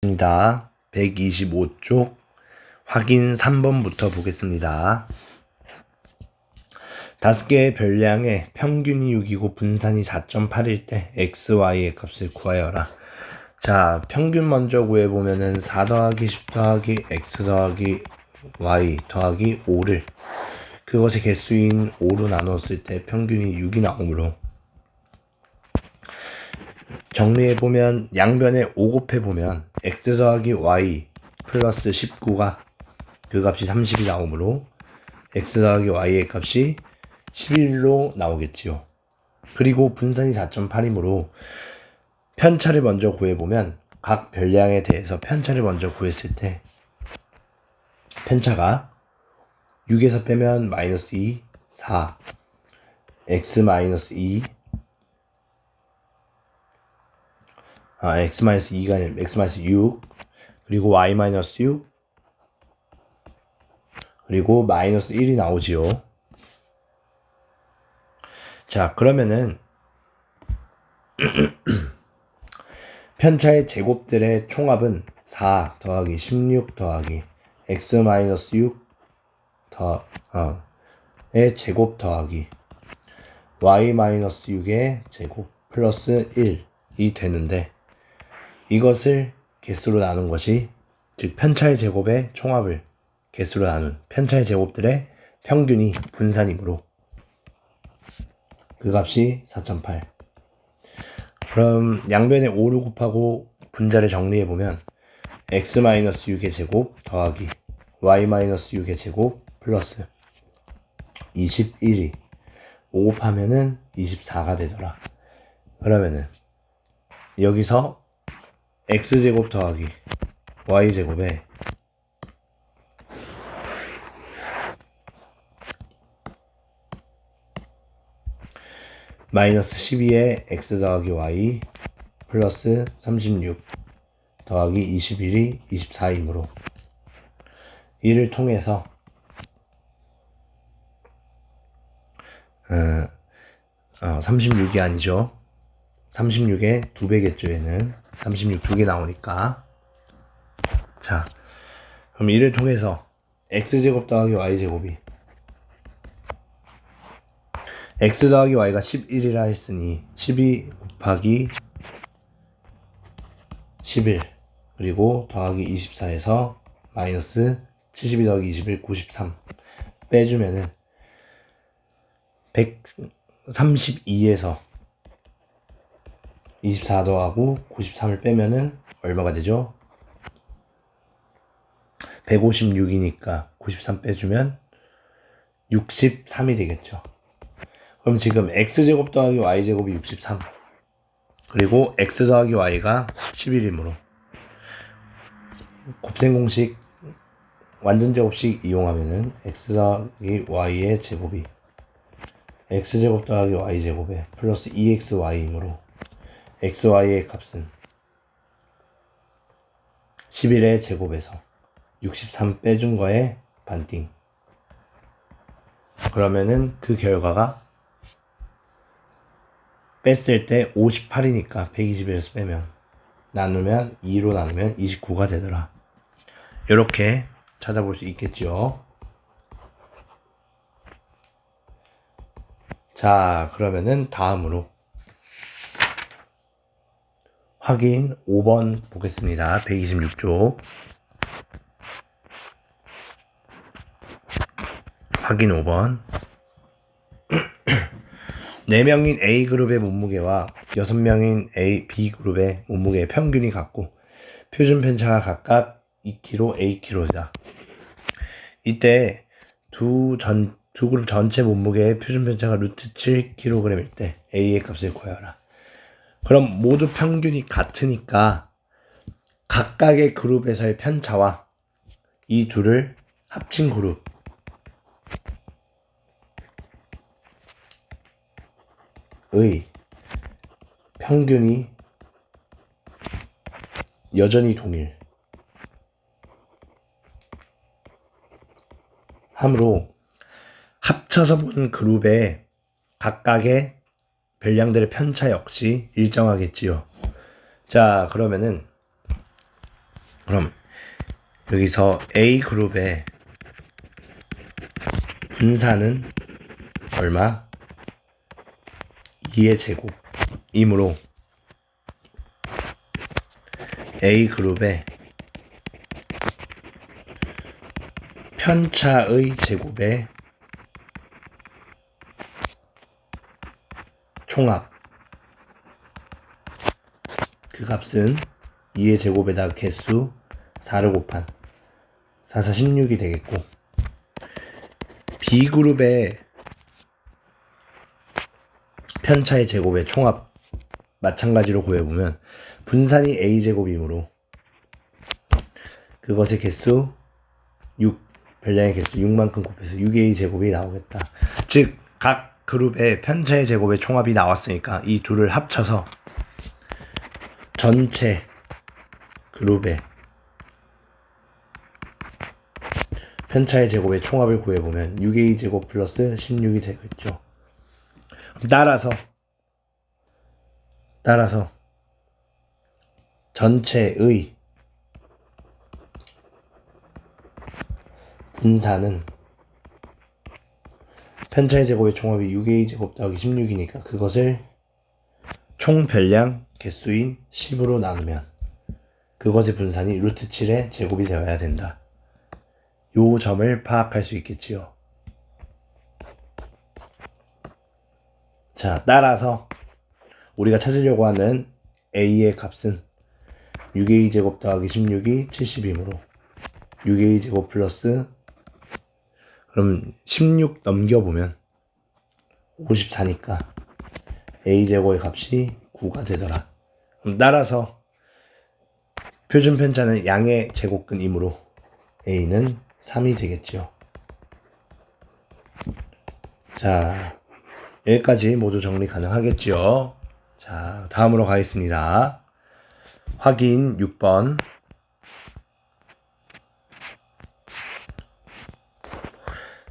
입니다. 125쪽 확인 3번부터 보겠습니다. 5개의 별량의 평균이 6이고 분산이 4.8일 때 x, y의 값을 구하여라. 자, 평균 먼저 구해보면은 4 더하기 10 더하기 x 더하기 y 더하기 5를 그것의 개수인 5로 나눴을 때 평균이 6이 나오므로 정리해보면 양변에 5 곱해보면 x 더하기 y 플러스 19가 그 값이 30이 나오므로 x 더하기 y의 값이 11로 나오겠지요. 그리고 분산이 4.8이므로 편차를 먼저 구해보면 각 별량에 대해서 편차를 먼저 구했을 때 편차가 6에서 빼면 마이너스 2, 4, x 마이너스 2, x 마이너스 2가 아니라 x 마이너스 6, 그리고 y 마이너스 6, 그리고 마이너스 1이 나오지요. 자, 그러면은 편차의 제곱들의 총합은 4 더하기 16 더하기 x 마이너스 6 의 제곱 더하기 y 마이너스 6의 제곱 플러스 1이 되는데, 이것을 개수로 나눈 것이, 즉 편차의 제곱의 총합을 개수로 나눈 편차의 제곱들의 평균이 분산이므로 그 값이 4.8. 그럼 양변에 5를 곱하고 분자를 정리해보면 x-6의 제곱 더하기 y-6의 제곱 플러스 21이 5 곱하면은 24가 되더라. 그러면은 여기서 x제곱 더하기 y제곱에 마이너스 12에 x 더하기 y 플러스 36 더하기 21이 24이므로 이를 통해서 36이 아니죠. 36의 2배겠죠. 얘는 36 2개 나오니까. 자, 그럼 이를 통해서 x제곱 더하기 y제곱이 x 더하기 y가 11이라 했으니 12 곱하기 11 그리고 더하기 24에서 마이너스 72 더하기 21 93 빼주면은 132에서 24 더하고 93을 빼면은 얼마가 되죠? 156이니까 93 빼주면 63이 되겠죠. 그럼 지금 x제곱 더하기 y제곱이 63 그리고 x 더하기 y가 11이므로 곱셈공식 완전제곱식 이용하면은 x 더하기 y의 제곱이 x제곱 더하기 y제곱에 플러스 2xy이므로 xy의 값은 11의 제곱에서 63 빼준 거에 반띵. 그러면은 그 결과가 뺐을 때 58이니까 121에서 빼면 나누면 2로 나누면 29가 되더라. 이렇게 찾아볼 수 있겠죠. 자, 그러면은 다음으로 확인 5번 보겠습니다. 126쪽 확인 5번 4명인 A그룹의 몸무게와 6명인 B그룹의 몸무게의 평균이 같고 표준 편차가 각각 2kg, Akg다. 이때 두 그룹 전체 몸무게의 표준 편차가 루트 7kg일 때 A의 값을 구하여라. 그럼 모두 평균이 같으니까 각각의 그룹에서의 편차와 이 둘을 합친 그룹 의 평균이 여전히 동일 함으로 합쳐서 본 그룹의 각각의 별량들의 편차 역시 일정하겠지요. 자, 그러면은 그럼 여기서 A 그룹의 분산은 얼마? 2의 제곱이므로 A 그룹의 편차의 제곱의 총합, 그 값은 2의 제곱에다가 개수 4를 곱한 4, 4, 16이 되겠고, B그룹의 편차의 제곱의 총합 마찬가지로 구해보면 분산이 A제곱이므로 그것의 개수 6, 별량의 개수 6만큼 곱해서 6A 제곱이 나오겠다. 즉 각 그룹의 편차의 제곱의 총합이 나왔으니까 이 둘을 합쳐서 전체 그룹의 편차의 제곱의 총합을 구해보면 6A 제곱 플러스 16이 되겠죠. 따라서 전체의 분산은 편차의 제곱의 총합이 6A 제곱 더하기 16이니까 그것을 총 별량 개수인 10으로 나누면 그것의 분산이 루트 7의 제곱이 되어야 된다. 요 점을 파악할 수 있겠지요. 자, 따라서 우리가 찾으려고 하는 A의 값은 6A 제곱 더하기 16이 70이므로 6A 제곱 플러스, 그럼 16 넘겨보면 54니까 A 제곱의 값이 9가 되더라. 그럼 따라서 표준 편차는 양의 제곱근이므로 A는 3이 되겠죠. 자, 여기까지 모두 정리 가능하겠죠. 자, 다음으로 가겠습니다. 확인 6번.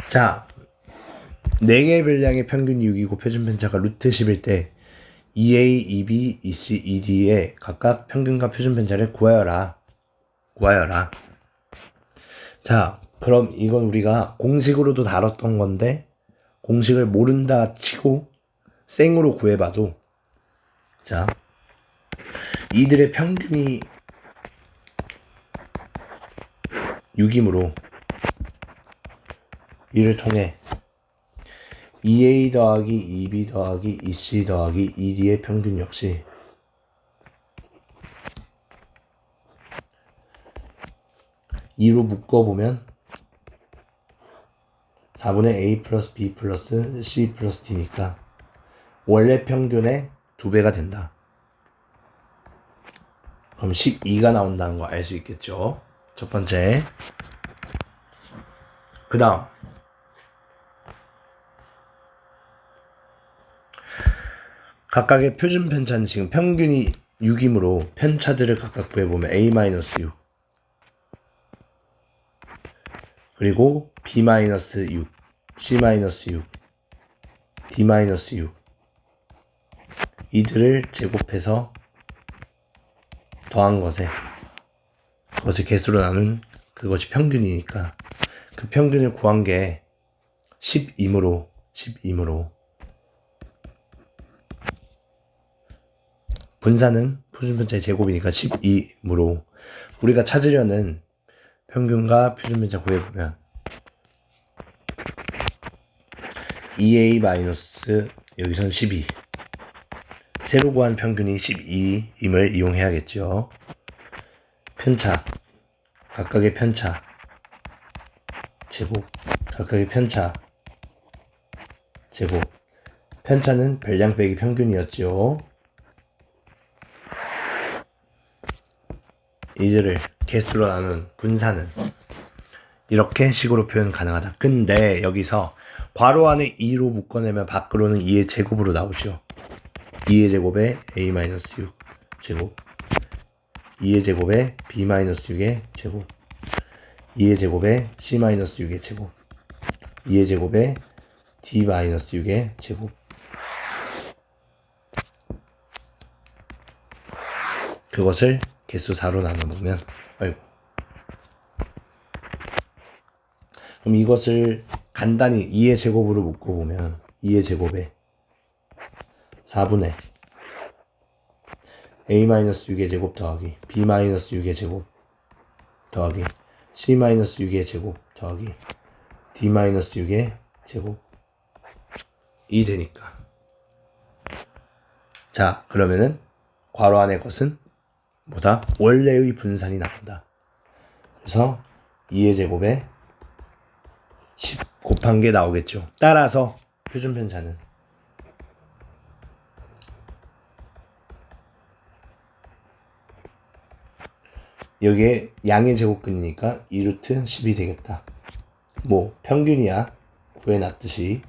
자, 4개의 별량의 평균이 6이고 표준 편차가 루트 10일 때 2A, 2B, 2C, 2D의 각각 평균과 표준 편차를 구하여라. 자, 그럼 이건 우리가 공식으로도 다뤘던 건데 공식을 모른다 치고 생으로 구해봐도, 자, 이들의 평균이 6이므로 이를 통해 2A 더하기 2B 더하기 2C 더하기 2D의 평균 역시 (2로) 묶어보면 4분의 A 플러스 B 플러스 C 플러스 D니까 원래 평균의 2배가 된다. 그럼 12가 나온다는 거 알 수 있겠죠. 첫 번째. 그 다음 각각의 표준 편차는 지금 평균이 6이므로 편차들을 각각 구해보면 A-6 그리고 B-6, C-6, D-6 이들을 제곱해서 더한 것에 그것을 개수로 나눈 그것이 평균이니까 그 평균을 구한 게 10이므로 분산은 표준편차의 제곱이니까 12이므로 우리가 찾으려는 평균과 표준편차 구해보면 2A 마이너스 여기선 12 새로 구한 평균이 12임을 이용해야겠죠. 편차 각각의 편차 제곱 각각의 편차 제곱 편차는 별량 빼기 평균이었죠. 이들을 개수로 나눈 분산은 이렇게 식으로 표현 가능하다. 근데 여기서 괄호 안에 2로 묶어내면 밖으로는 2의 제곱으로 나오죠. 2의 제곱에 A-6 제곱 2의 제곱에 B-6의 제곱 2의 제곱에 C-6의 제곱 2의 제곱에 D-6의 제곱 그것을 개수 4로 나눠보면 아이고. 그럼 이것을 간단히 2의 제곱으로 묶어보면 2의 제곱에 4분의 a-6의 제곱 더하기 b-6의 제곱 더하기 c-6의 제곱 더하기 d-6의 제곱이 되니까. 자, 그러면은 괄호 안의 것은 뭐다? 원래의 분산이 나온다. 그래서 2의 제곱에 10 곱한 게 나오겠죠. 따라서 표준 편차는 여기에 양의 제곱근이니까 2루트 10이 되겠다. 뭐 평균이야 구해놨듯이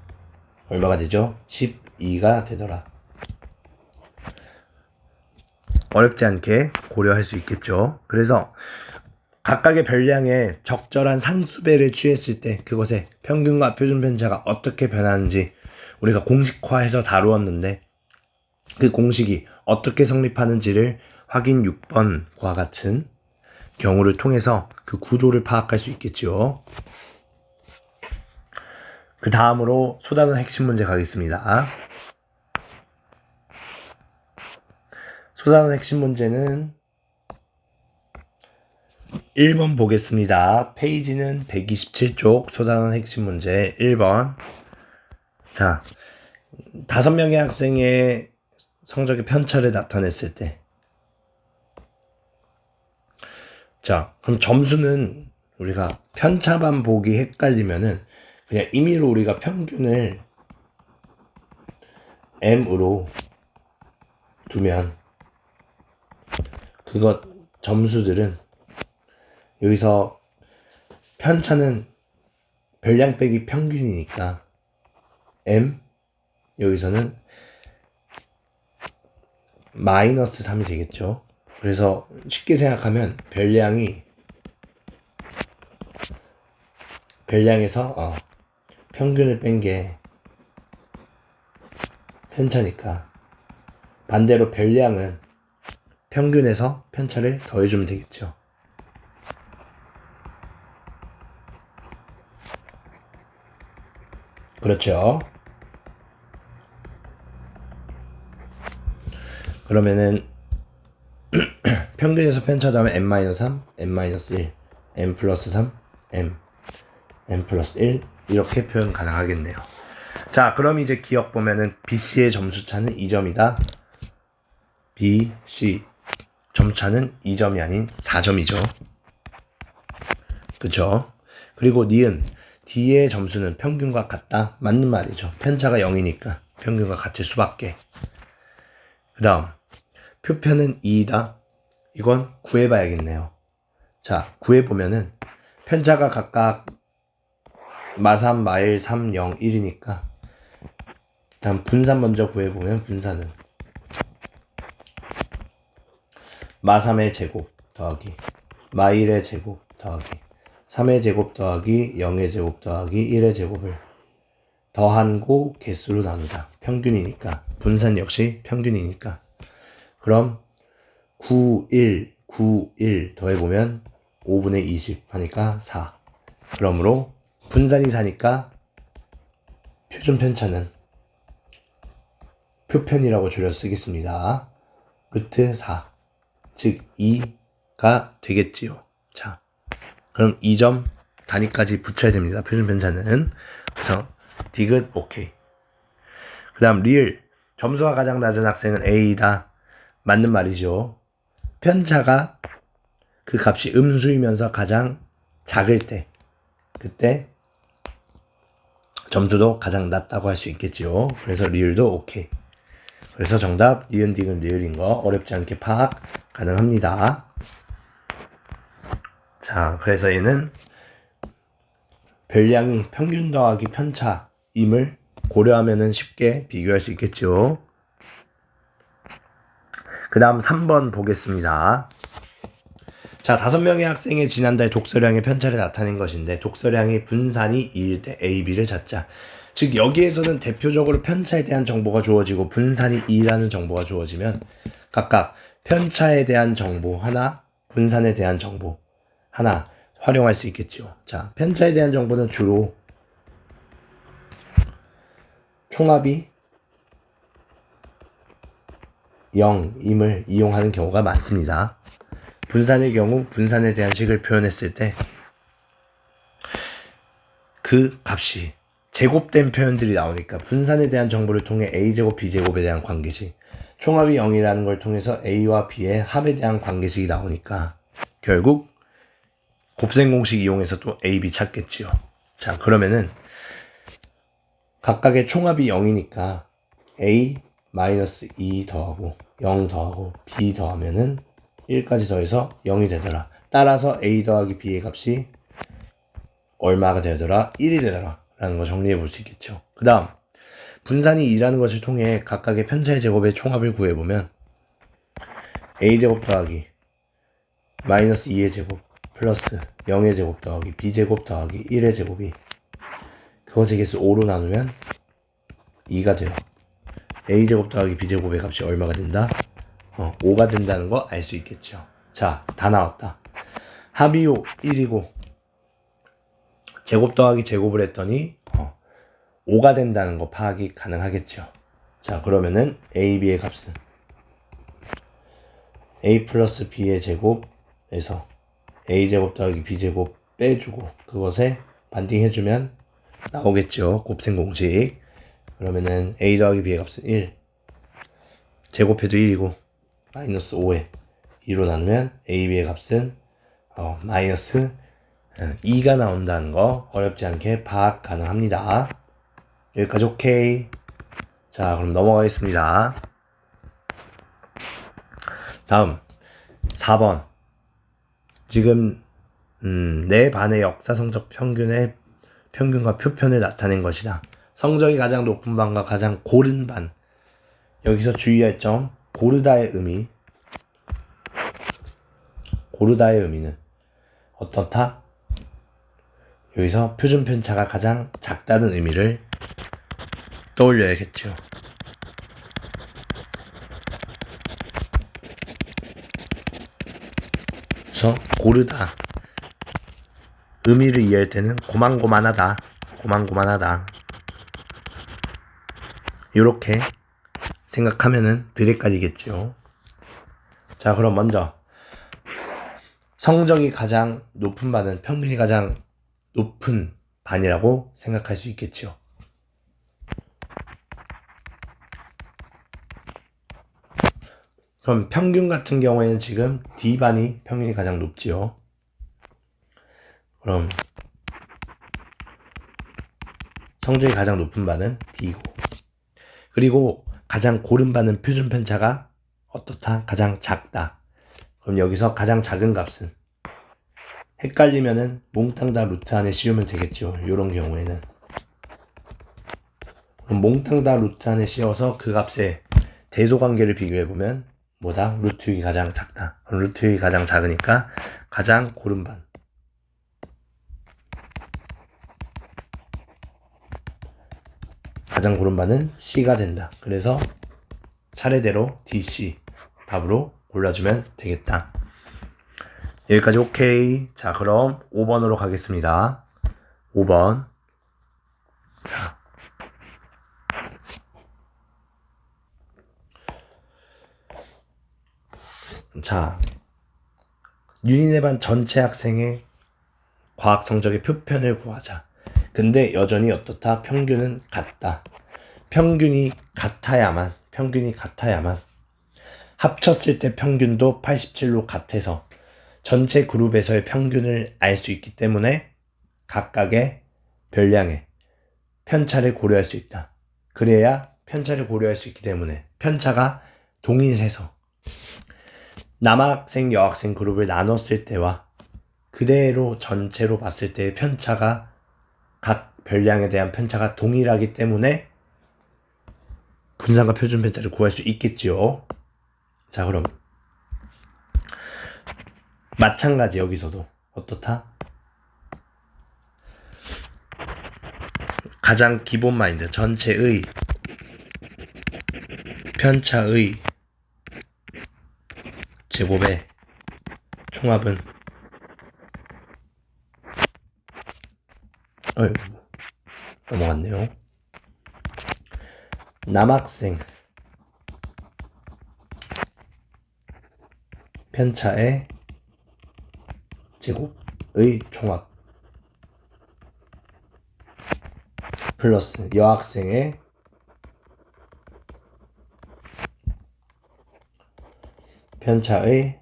얼마가 되죠? 12가 되더라. 어렵지 않게 고려할 수 있겠죠. 그래서 각각의 별량에 적절한 상수배를 취했을 때 그것의 평균과 표준 편차가 어떻게 변하는지 우리가 공식화해서 다루었는데, 그 공식이 어떻게 성립하는지를 확인 6번과 같은 경우를 통해서 그 구조를 파악할 수 있겠죠. 그 다음으로 소단원 핵심 문제 가겠습니다. 소단원 핵심 문제는 1번 보겠습니다. 페이지는 127쪽 소단원 핵심 문제 1번. 자, 5명의 학생의 성적의 편차를 나타냈을 때, 자, 그럼 점수는 우리가 편차만 보기 헷갈리면은 그냥 임의로 우리가 평균을 m으로 두면 그것 점수들은 여기서 편차는 별량 빼기 평균이니까 m 여기서는 마이너스 3이 되겠죠. 그래서 쉽게 생각하면 별량에서 평균을 뺀 게 편차니까 반대로 별량은 평균에서 편차를 더해주면 되겠죠. 그렇죠. 그러면은 평균에서 편차 더하면 n-3, n-1, n 플러스 3, n 플러스 1 이렇게 표현 가능하겠네요. 자, 그럼 이제 기억 보면은 BC의 점수차는 2점이다. BC 점수차는 2점이 아닌 4점이죠. 그쵸? 그리고 니은 D의 점수는 평균과 같다. 맞는 말이죠. 편차가 0이니까 평균과 같을 수밖에. 그 다음 표편은 2이다. 이건 구해봐야겠네요. 자, 구해보면은 편차가 각각 마3, 마1, 3, 0, 1이니까 다음 분산 먼저 구해보면 분산은 마3의 제곱 더하기 마1의 제곱 더하기 3의 제곱 더하기 0의 제곱 더하기 1의 제곱을 더한 고 개수로 나누자. 평균이니까 분산 역시 평균이니까. 그럼 9, 1, 9, 1 더해보면 5분의 20 하니까 4. 그러므로 분산이 4니까 표준 편차는 표편이라고 줄여 쓰겠습니다. 루트 4, 즉 2가 되겠지요. 자, 그럼 2점 단위까지 붙여야 됩니다. 표준 편차는. 그래서 디귿 오케이. 그 다음 리을 점수가 가장 낮은 학생은 A이다. 맞는 말이죠. 편차가 그 값이 음수이면서 가장 작을 때 그때 점수도 가장 낮다고 할 수 있겠죠. 그래서 리을도 오케이. 그래서 정답 니은 디귿 리을인 거 어렵지 않게 파악 가능합니다. 자, 그래서 얘는 별량이 평균 더하기 편차임을 고려하면은 쉽게 비교할 수 있겠죠. 그 다음 3번 보겠습니다. 자, 5명의 학생의 지난달 독서량의 편차를 나타낸 것인데 독서량의 분산이 2일 때 A, B를 찾자. 즉 여기에서는 대표적으로 편차에 대한 정보가 주어지고 분산이 2라는 정보가 주어지면 각각 편차에 대한 정보 하나, 분산에 대한 정보 하나 활용할 수 있겠죠. 자, 편차에 대한 정보는 주로 총합이 0임을 이용하는 경우가 많습니다. 분산의 경우 분산에 대한 식을 표현했을 때 그 값이 제곱된 표현들이 나오니까 분산에 대한 정보를 통해 A제곱, B제곱에 대한 관계식, 총합이 0이라는 걸 통해서 A와 B의 합에 대한 관계식이 나오니까 결국 곱셈 공식 이용해서 또 A, B 찾겠지요. 자, 그러면은 각각의 총합이 0이니까 A 마이너스 2 더하고 0 더하고 B 더하면은 1까지 더해서 0이 되더라. 따라서 A 더하기 B의 값이 얼마가 되더라? 1이 되더라 라는 거 정리해 볼 수 있겠죠. 그 다음 분산이 2라는 것을 통해 각각의 편차의 제곱의 총합을 구해보면 A제곱 더하기 마이너스 2의 제곱 플러스 0의 제곱 더하기 B제곱 더하기 1의 제곱이 그것의 개수 5로 나누면 2가 돼요. A제곱 더하기 B제곱의 값이 얼마가 된다? 5가 된다는 거 알 수 있겠죠. 자, 다 나왔다. 합이 1이고 제곱 더하기 제곱을 했더니 5가 된다는 거 파악이 가능하겠죠. 자, 그러면은 A, B의 값은 A 플러스 B의 제곱에서 A제곱 더하기 B제곱 빼주고 그것에 반띵 해주면 나오겠죠. 곱셈 공식. 그러면은 A 더하기 B의 값은 1 제곱해도 1이고 마이너스 5에 2로 나누면 A, B의 값은 마이너스 2가 나온다는 거 어렵지 않게 파악 가능합니다. 여기까지 오케이. 자, 그럼 넘어가겠습니다. 다음 4번. 지금 내 반의 역사 성적 평균의 평균과 표편을 나타낸 것이다. 성적이 가장 높은 반과 가장 고른 반. 여기서 주의할 점, 고르다의 의미는 어떻다? 여기서 표준 편차가 가장 작다는 의미를 떠올려야겠죠. 그래서 고르다 의미를 이해할 때는 고만고만하다 이렇게 생각하면은 덜 헷갈리겠죠. 자, 그럼 먼저 성적이 가장 높은 반은 평균이 가장 높은 반이라고 생각할 수 있겠죠. 그럼 평균 같은 경우에는 지금 D반이 평균이 가장 높지요. 그럼 성적이 가장 높은 반은 D고, 그리고 가장 고른 반은 표준 편차가 어떻다? 가장 작다. 그럼 여기서 가장 작은 값은 헷갈리면은 몽땅 다 루트 안에 씌우면 되겠죠. 이런 경우에는 그럼 몽땅 다 루트 안에 씌워서 그 값의 대소관계를 비교해보면 뭐다? 루트 6이 가장 작다. 그럼 루트 6이 가장 작으니까 가장 고른 반. 가장 고른 반은 C가 된다. 그래서 차례대로 D, C 답으로 골라주면 되겠다. 여기까지 오케이. 자, 그럼 5번으로 가겠습니다. 5번. 자, 유닛의 반 전체 학생의 과학 성적의 표편을 구하자. 근데 여전히 어떻다? 평균은 같다. 평균이 같아야만 합쳤을 때 평균도 87로 같아서 전체 그룹에서의 평균을 알 수 있기 때문에 각각의 별량의 편차를 고려할 수 있다. 그래야 편차를 고려할 수 있기 때문에 편차가 동일해서 남학생, 여학생 그룹을 나눴을 때와 그대로 전체로 봤을 때의 편차가 각 별량에 대한 편차가 동일하기 때문에 분산과 표준 편차를 구할 수 있겠지요. 자, 그럼 마찬가지 여기서도 어떻다? 가장 기본 마인드, 전체의 편차의 제곱의 총합은 넘어갔네요. 남학생 편차의 제곱의 총합 플러스 여학생의 편차의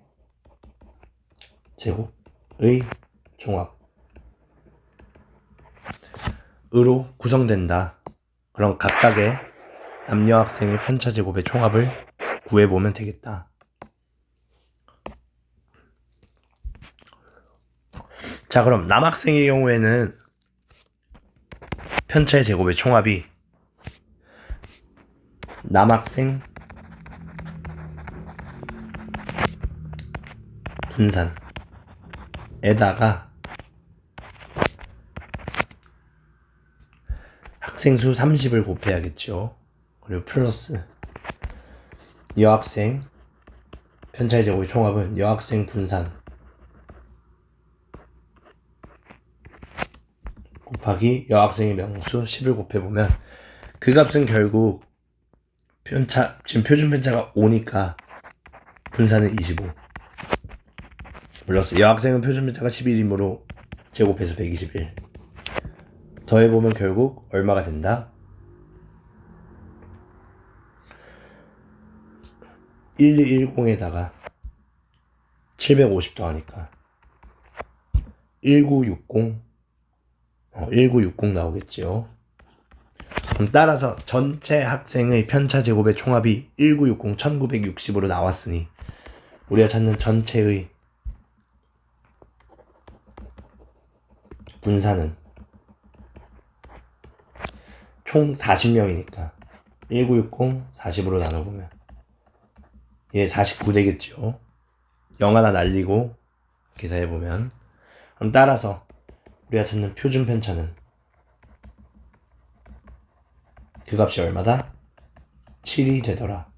제곱의 총합으로 구성된다. 그럼 각각의 남녀 학생의 편차 제곱의 총합을 구해보면 되겠다. 자, 그럼 남학생의 경우에는 편차의 제곱의 총합이 남학생 분산에다가 학생 수 30을 곱해야겠죠. 그리고 플러스 여학생 편차의 제곱의 총합은 여학생 분산 곱하기 여학생의 명수 10을 곱해보면 그 값은 결국 편차, 지금 표준 편차가 5니까 분산은 25 플러스 여학생은 표준 편차가 11이므로 제곱해서 121 더해보면 결국 얼마가 된다? 1210에다가 750 더하니까 1960 나오겠죠. 그럼 따라서 전체 학생의 편차 제곱의 총합이 1960 1960으로 나왔으니 우리가 찾는 전체의 분산은 총 40명이니까 1960 40으로 나눠보면 얘 49 되겠죠. 0 하나 날리고 계산해보면 그럼 따라서 우리가 찾는 표준 편차는 그 값이 얼마다? 7이 되더라.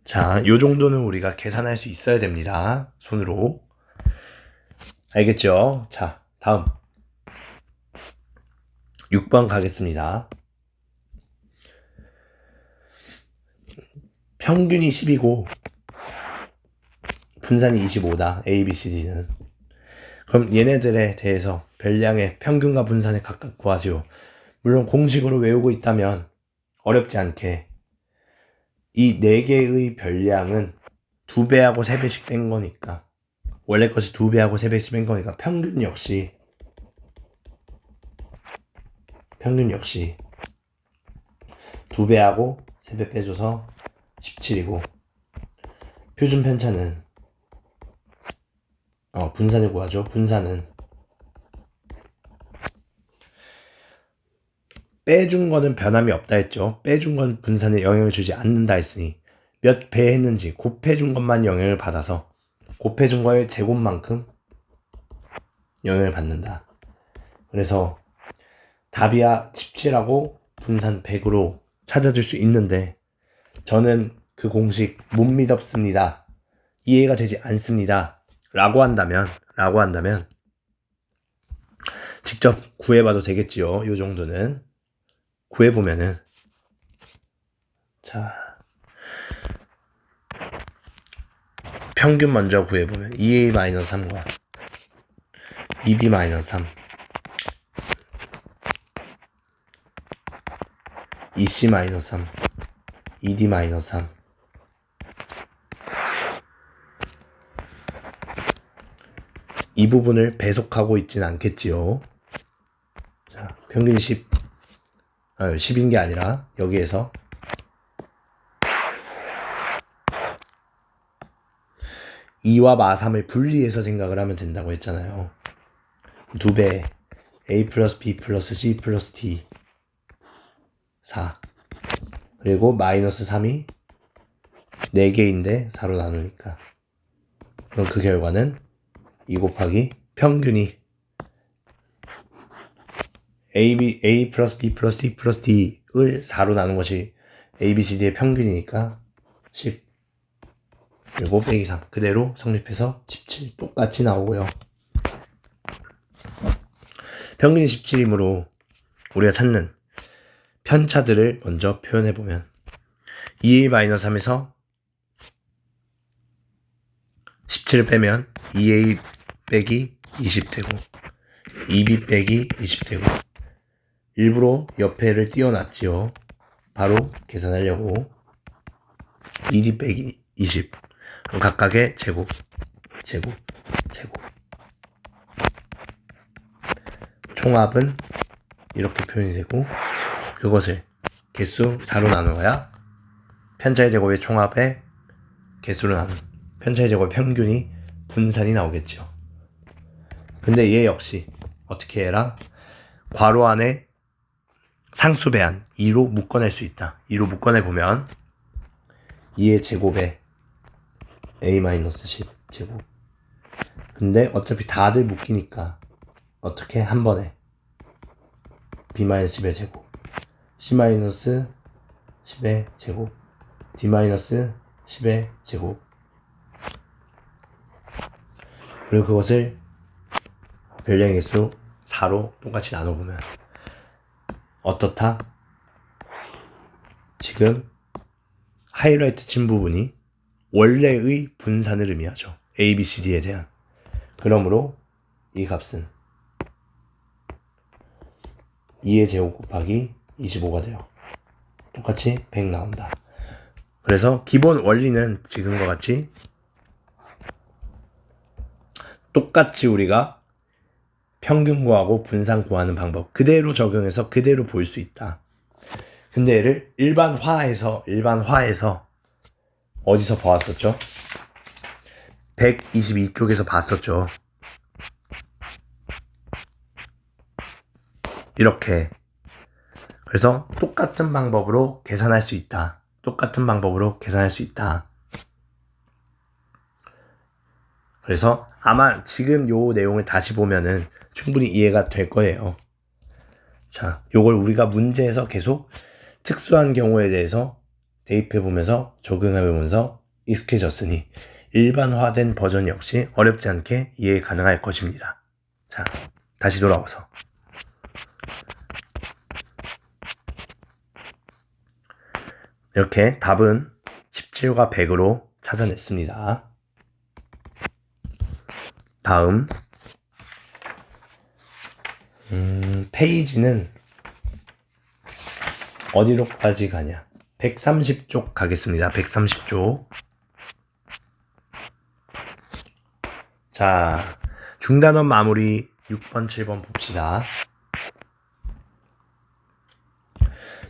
자, 요 정도는 우리가 계산할 수 있어야 됩니다. 손으로. 알겠죠? 자, 다음 6번 가겠습니다. 평균이 10이고 분산이 25다. A, B, C, D는. 그럼 얘네들에 대해서 별량의 평균과 분산을 각각 구하세요. 물론 공식으로 외우고 있다면 어렵지 않게 이 4개의 별량은 2배하고 3배씩 뺀 거니까 원래 것이 2배하고 3배씩 뺀 거니까 평균 역시 2배하고 3배 빼줘서 17이고 표준 편차는 분산을 구하죠. 분산은 빼준 거는 변함이 없다 했죠. 빼준 건 분산에 영향을 주지 않는다 했으니 몇 배 했는지 곱해준 것만 영향을 받아서 곱해준 거의 제곱만큼 영향을 받는다. 그래서 답이야 17하고 분산 100으로 찾아줄 수 있는데 저는 그 공식 못 믿었습니다. 이해가 되지 않습니다. 라고 한다면 직접 구해봐도 되겠지요. 요 정도는 구해보면은 자 평균 먼저 구해보면 2a-3과 2b-3 2c-3 2d-3 이 부분을 배속하고 있진 않겠지요. 자, 평균 10인 게 아니라 여기에서 2와 마3을 분리해서 생각을 하면 된다고 했잖아요. 2배 a 플러스 b 플러스 c 플러스 d 4 그리고 마이너스 3이 4개인데 4로 나누니까 그럼 그 결과는 2 곱하기 평균이 a 플러스 b 플러스 c 플러스 d를 4로 나눈 것이 a, b, c, d의 평균이니까 10 그리고 빼기 3 그대로 성립해서 17 똑같이 나오고요. 평균이 17이므로 우리가 찾는 편차들을 먼저 표현해보면 2a-3에서 17을 빼면 2a 빼기 20 되고 2b 빼기 20 되고 일부러 옆에를 띄워놨지요. 바로 계산하려고 2d 빼기 20 그럼 각각의 제곱 총합은 이렇게 표현이 되고 그것을 개수 4로 나누어야 편차의 제곱의 총합의 개수로 나눈 편차의 제곱의 평균이 분산이 나오겠죠. 근데 얘 역시 어떻게 해라? 괄호 안에 상수 배한 2로 묶어낼 수 있다. 2로 묶어내보면 2의 제곱에 a-10 제곱. 근데 어차피 다들 묶이니까 어떻게 한 번에 b-10의 제곱 c-10의 제곱 d-10의 제곱 그리고 그것을 별량의 개수 4로 똑같이 나눠보면 어떻다? 지금 하이라이트 친 부분이 원래의 분산을 의미하죠. A, B, C, D에 대한. 그러므로 이 값은 2의 제곱 곱하기 25가 돼요. 똑같이 100 나온다. 그래서 기본 원리는 지금과 같이 똑같이 우리가 평균 구하고 분산 구하는 방법 그대로 적용해서 그대로 볼 수 있다. 근데 얘를 일반화해서 어디서 보았었죠? 122쪽에서 봤었죠. 이렇게. 그래서 똑같은 방법으로 계산할 수 있다. 그래서 아마 지금 요 내용을 다시 보면은 충분히 이해가 될 거예요. 자, 요걸 우리가 문제에서 계속 특수한 경우에 대해서 대입해보면서 적용해보면서 익숙해졌으니 일반화된 버전 역시 어렵지 않게 이해 가능할 것입니다. 자, 다시 돌아와서 이렇게 답은 17과 100으로 찾아냈습니다. 다음 페이지는 어디로까지 가냐? 130쪽 가겠습니다. 130쪽. 자, 중단원 마무리 6번, 7번 봅시다.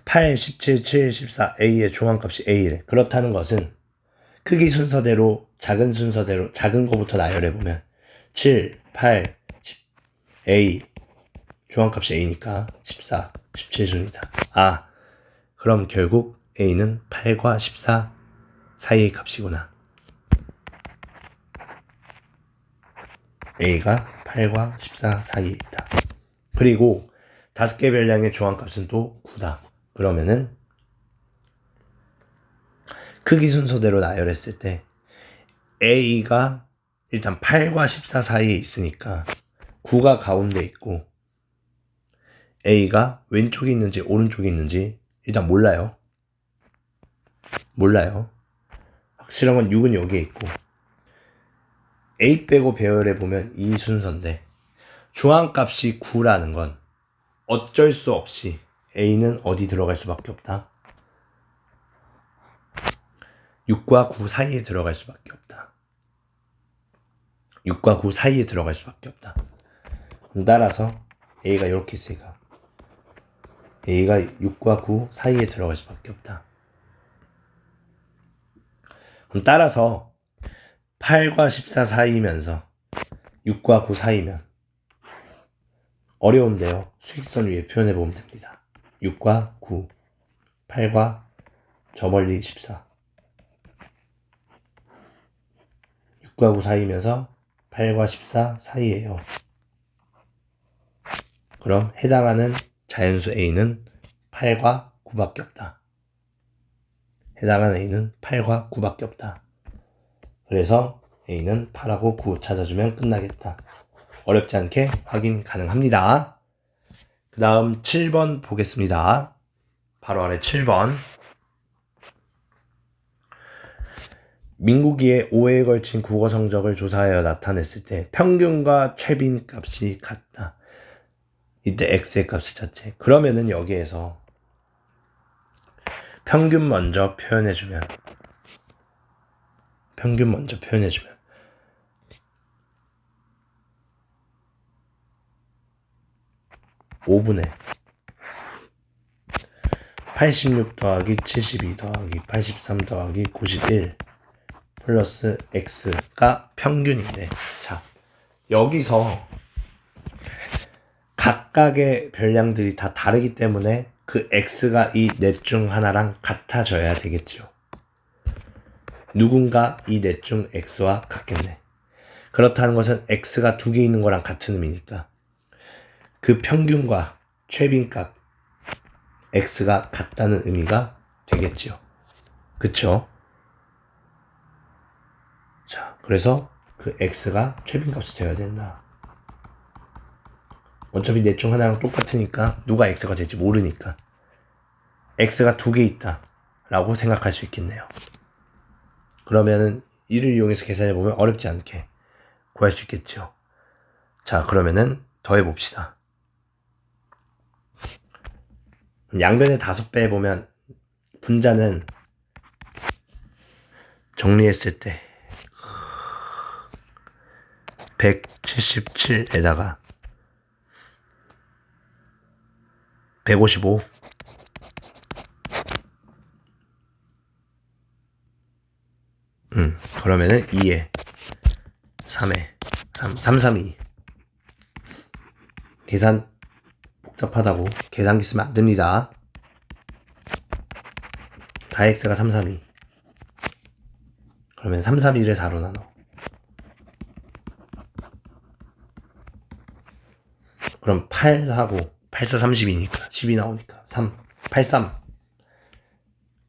8, 17, 7, 14, A의 중앙값이 A래. 그렇다는 것은 크기 순서대로 작은 거부터 나열해보면 7, 8, 10, A 중앙값이 A니까 14, 17순이다. 아, 그럼 결국 A는 8과 14 사이의 값이구나. A가 8과 14 사이에 있다. 그리고 5개 별량의 중앙값은 또 9다. 그러면은 크기 순서대로 나열했을 때 A가 일단 8과 14 사이에 있으니까 9가 가운데 있고 A가 왼쪽에 있는지 오른쪽에 있는지 일단 몰라요. 확실한 건 6은 여기에 있고 A 빼고 배열해보면 이 순서인데 중앙값이 9라는 건 어쩔 수 없이 A는 어디 들어갈 수밖에 없다. 6과 9 사이에 들어갈 수밖에 없다. 6과 9 사이에 들어갈 수밖에 없다. 따라서 A가 이렇게 있으니까 A가 6과 9 사이에 들어갈 수밖에 없다. 그럼 따라서 8과 14 사이면서 6과 9 사이면 어려운데요. 수익선 위에 표현해보면 됩니다. 6과 9, 8과 저 멀리 14 6과 9 사이면서 8과 14 사이에요. 그럼 해당하는 자연수 A는 8과 9밖에 없다. 해당하는 A는 8과 9밖에 없다. 그래서 A는 8하고 9 찾아주면 끝나겠다. 어렵지 않게 확인 가능합니다. 그 다음 7번 보겠습니다. 바로 아래 7번. 민국이의 5회에 걸친 국어 성적을 조사하여 나타냈을 때 평균과 최빈 값이 같다. 이때 x의 값을 찾지. 그러면은 여기에서 평균 먼저 표현해주면 5분의 86 더하기 72 더하기 83 더하기 91 플러스 x가 평균인데, 자, 여기서 각각의 별량들이 다 다르기 때문에 그 x가 이 넷 중 하나랑 같아져야 되겠죠. 누군가 이 넷 중 x와 같겠네. 그렇다는 것은 x가 2개 있는 거랑 같은 의미니까 그 평균과 최빈값 x가 같다는 의미가 되겠죠. 그쵸? 자, 그래서 그 x가 최빈값이 되어야 된다. 어차피 넷 중 하나랑 똑같으니까 누가 x가 될지 모르니까 x가 2개 있다 라고 생각할 수 있겠네요. 그러면은 이를 이용해서 계산해보면 어렵지 않게 구할 수 있겠죠. 자, 그러면은 더해봅시다. 양변의 5배 해보면 분자는 정리했을 때 177에다가 155 그러면은 2에 3에 332 계산 복잡하다고 계산기 쓰면 안됩니다. 4x가 332 그러면 332를 4로 나눠. 그럼 8하고 8사 32니까 10이 나오니까 3 83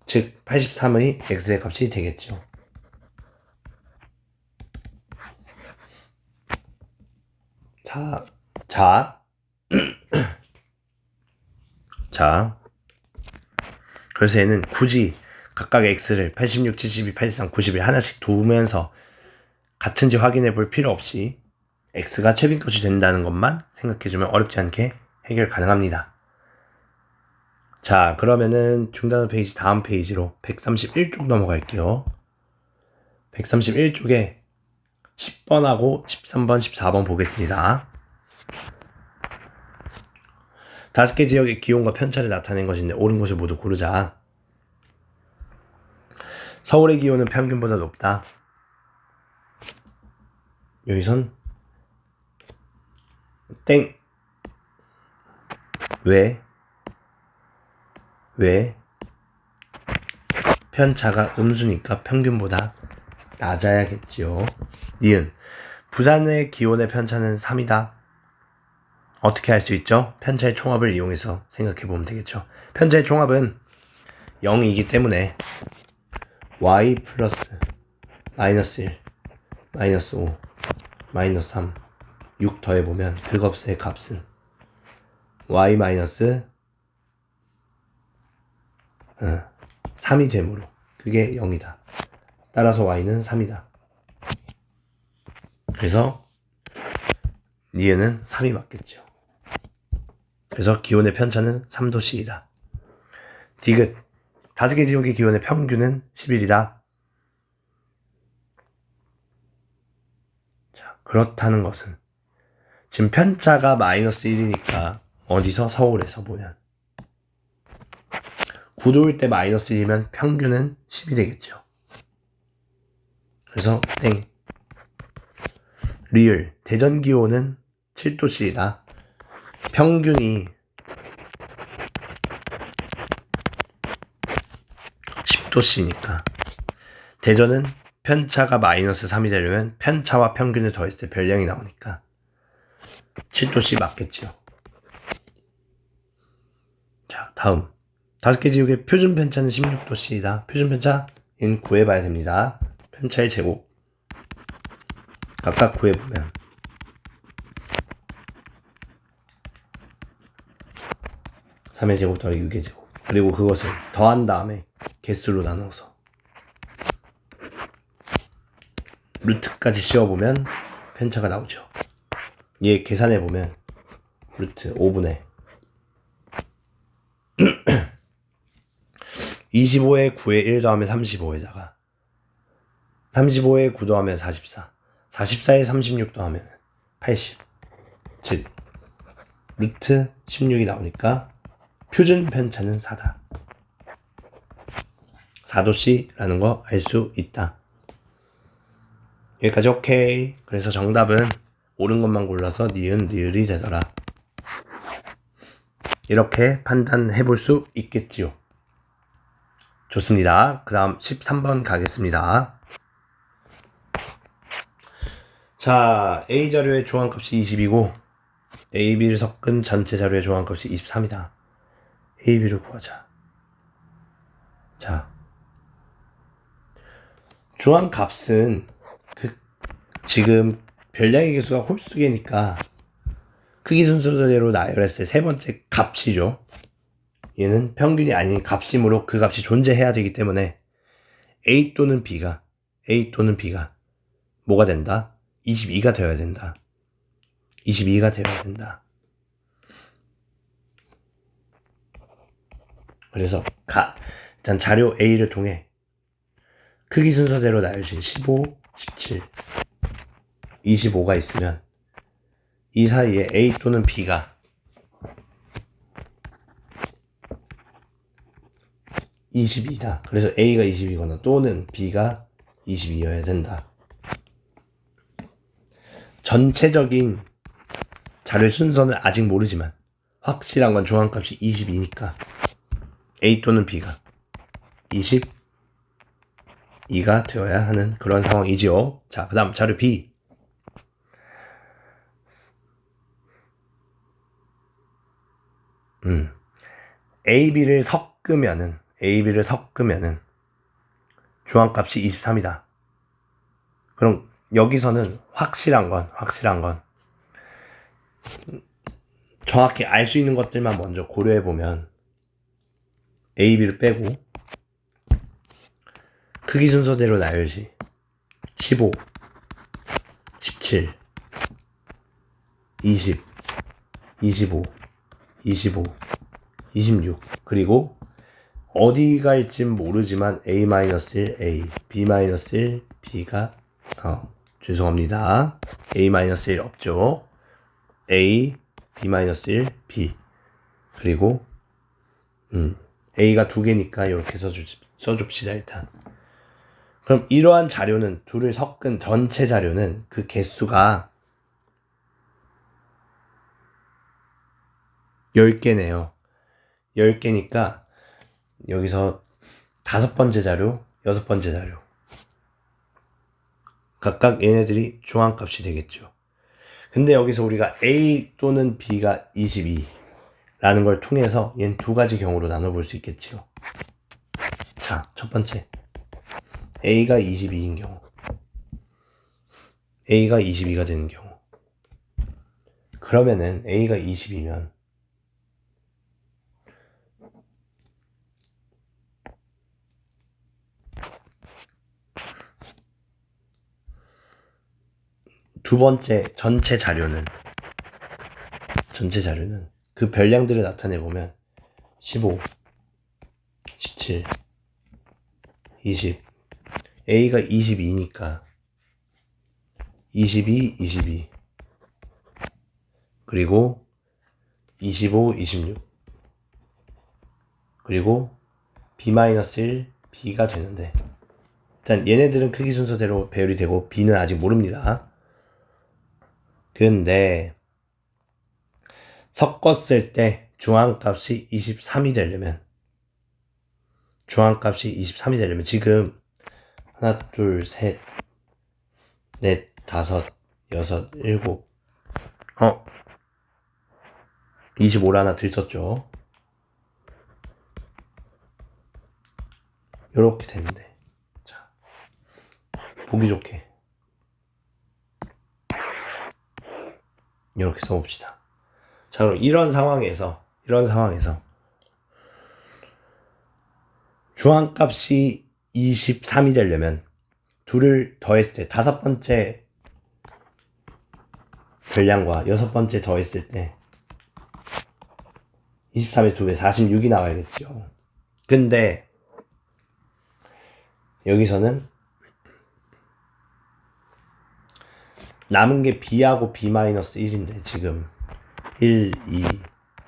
즉 83의 x의 값이 되겠죠. 자, 그래서 얘는 굳이 각각의 x를 86, 72, 83, 91 하나씩 두면서 같은지 확인해 볼 필요 없이 x가 최빈값이 된다는 것만 생각해주면 어렵지 않게 해결 가능합니다. 자, 그러면은 중단어 페이지 다음 페이지로 131쪽 넘어갈게요. 131쪽에 10번하고 13번, 14번 보겠습니다. 5개 지역의 기온과 편차를 나타낸 것인데 옳은 것을 모두 고르자. 서울의 기온은 평균보다 높다. 여기선 땡. 왜? 편차가 음수니까 평균보다 낮아야겠지요. 니은 부산의 기온의 편차는 3이다. 어떻게 할 수 있죠? 편차의 총합을 이용해서 생각해 보면 되겠죠. 편차의 총합은 0이기 때문에 y 플러스 마이너스 1, 마이너스 5, 마이너스 3, 6 더해보면 득없의 값은 y 마이너스 3이 되므로 그게 0이다. 따라서 y는 3이다. 그래서 니은은 3이 맞겠죠. 그래서 기온의 편차는 3도씨이다. 디귿 5개 지역의 기온의 평균은 10일이다. 자, 그렇다는 것은 지금 편차가 마이너스 1이니까 어디서? 서울에서 보면 9도일 때 마이너스 1이면 평균은 10이 되겠죠. 그래서 땡. 리을 대전 기온은 7도씨이다. 평균이 10도씨니까 대전은 편차가 마이너스 3이 되려면 편차와 평균을 더했을 때 별량이 나오니까 7도씨 맞겠죠. 자, 다음 5개 지역의 표준 편차는 16도씨이다. 표준 편차는 구해봐야 됩니다. 편차의 제곱 각각 구해보면 3의 제곱 더하기 6의 제곱, 그리고 그것을 더한 다음에 개수로 나눠서 루트까지 씌워보면 편차가 나오죠. 얘 계산해보면 루트 5분의 25에 9에 1 더하면 35에다가 35에 9 더하면 44, 44에 36 더하면 80, 즉 루트 16이 나오니까 표준 편차는 4다. 4도씨라는 거 알 수 있다. 여기까지 오케이. 그래서 정답은 옳은 것만 골라서 니은, 리을이 되더라. 이렇게 판단해 볼 수 있겠지요. 좋습니다. 그 다음 13번 가겠습니다. 자, A 자료의 조항값이 20이고 A, B를 섞은 전체 자료의 조항값이 23이다. A, B를 구하자. 자, 조항값은 지금 별량의 개수가 홀수개니까 크기 순서대로 나열했을 때 세 번째 값이죠. 얘는 평균이 아닌 값이므로 그 값이 존재해야 되기 때문에 A 또는 B가 뭐가 된다? 22가 되어야 된다. 22가 되어야 된다. 그래서 일단 자료 A를 통해 크기 순서대로 나열신 15, 17, 25가 있으면 이 사이에 A 또는 B가 22다. 그래서 A가 20이거나 또는 B가 22여야 된다. 전체적인 자료의 순서는 아직 모르지만 확실한 건 조항값이 22니까 A 또는 B가 22가 되어야 하는 그런 상황이지요. 자, 그 다음 자료 B. AB를 섞으면은 조항값이 23이다. 그럼 여기서는 확실한 건 정확히 알 수 있는 것들만 먼저 고려해 보면 A, B를 빼고 크기 순서대로 나열시 15, 17, 20, 25, 25, 26 그리고 어디 갈지 모르지만 A-1 A, B-1 B가 죄송합니다. A-1 없죠. A, B-1 B 그리고 A가 두 개니까 이렇게 써줍시다 일단. 그럼 이러한 자료는 둘을 섞은 전체 자료는 그 개수가 10개네요. 10개니까 여기서 5번째 자료, 6번째 자료 각각 얘네들이 조항값이 되겠죠. 근데 여기서 우리가 A 또는 B가 22라는 걸 통해서 얘는 두 가지 경우로 나눠볼 수 있겠지요. 자, 첫 번째 A가 22인 경우, A가 22가 되는 경우. 그러면은 A가 20이면 두 번째 전체 자료는 그 별량들을 나타내 보면 15, 17, 20 A가 22니까 22, 22 그리고 25, 26 그리고 B-1 B가 되는데 일단 얘네들은 크기 순서대로 배열이 되고 B는 아직 모릅니다. 근데 섞었을 때 중앙값이 23이 되려면 지금 하나, 둘, 셋, 넷, 다섯, 여섯, 일곱 25를 하나 들쳤죠. 요렇게 되는데 자, 보기 좋게 이렇게 써봅시다. 자, 그럼 이런 상황에서 중앙값이 23이 되려면 둘을 더했을 때 다섯 번째 별량과 여섯 번째 더했을 때 23의 2배 46이 나와야겠죠. 근데 여기서는 남은 게 b하고 b-1인데 지금 1, 2,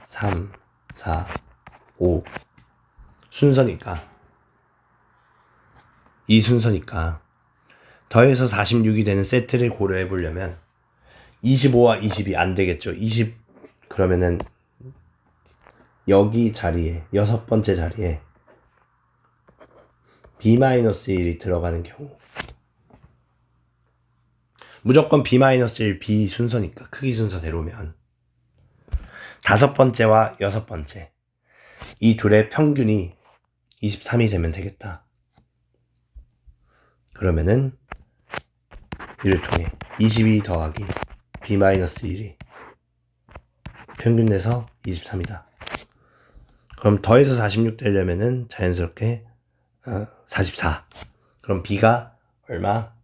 3, 4, 5 순서니까 이 순서니까 더해서 46이 되는 세트를 고려해 보려면 25와 20이 안 되겠죠. 20 그러면은 여기 자리에 여섯 번째 자리에 b-1이 들어가는 경우 무조건 b-1 b 순서니까 크기 순서대로면 다섯 번째와 여섯 번째 이 둘의 평균이 23이 되면 되겠다. 그러면은 이를 통해 22 더하기 b-1이 평균 내서 23이다. 그럼 더해서 46 되려면은 자연스럽게 44. 그럼 b가 얼마?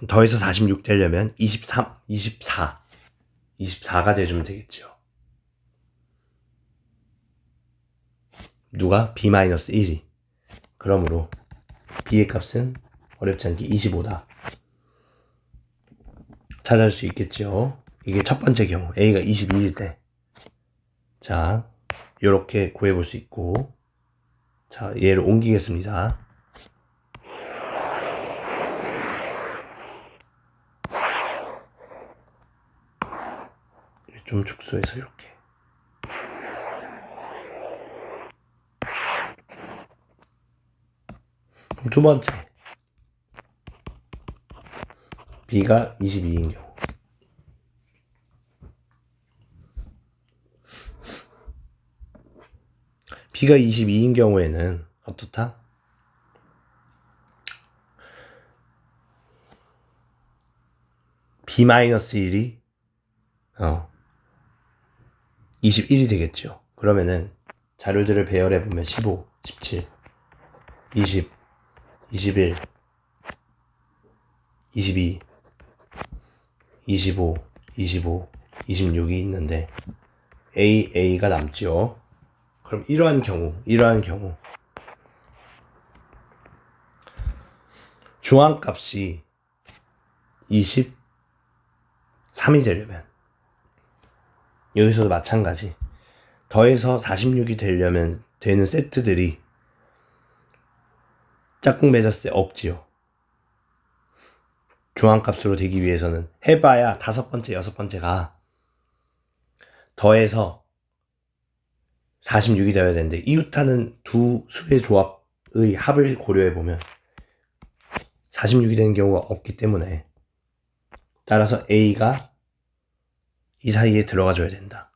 더해서 46 되려면 24가 돼주면 되겠죠. 누가? b-1이. 그러므로 b의 값은 어렵지 않게 25다. 찾을 수 있겠죠. 이게 첫 번째 경우 a가 21일 때. 자, 요렇게 구해볼 수 있고, 자, 얘를 옮기겠습니다. 좀 축소해서 이렇게. 그럼 두 번째 b가 22인 경우 b가 22인 경우에는 어떻다? b-1이 21이 되겠죠. 그러면은 자료들을 배열해보면 15, 17, 20, 21, 22, 25, 25, 26이 있는데 A가 남죠. 그럼 이러한 경우 중앙값이 23이 되려면 여기서도 마찬가지 더해서 46이 되려면 되는 세트들이 짝꿍 맺었을 때 없지요. 중앙값으로 되기 위해서는 해봐야 다섯 번째, 여섯 번째가 더해서 46이 되어야 되는데 이웃하는 두 수의 조합의 합을 고려해보면 46이 되는 경우가 없기 때문에 따라서 A가 이 사이에 들어가 줘야 된다.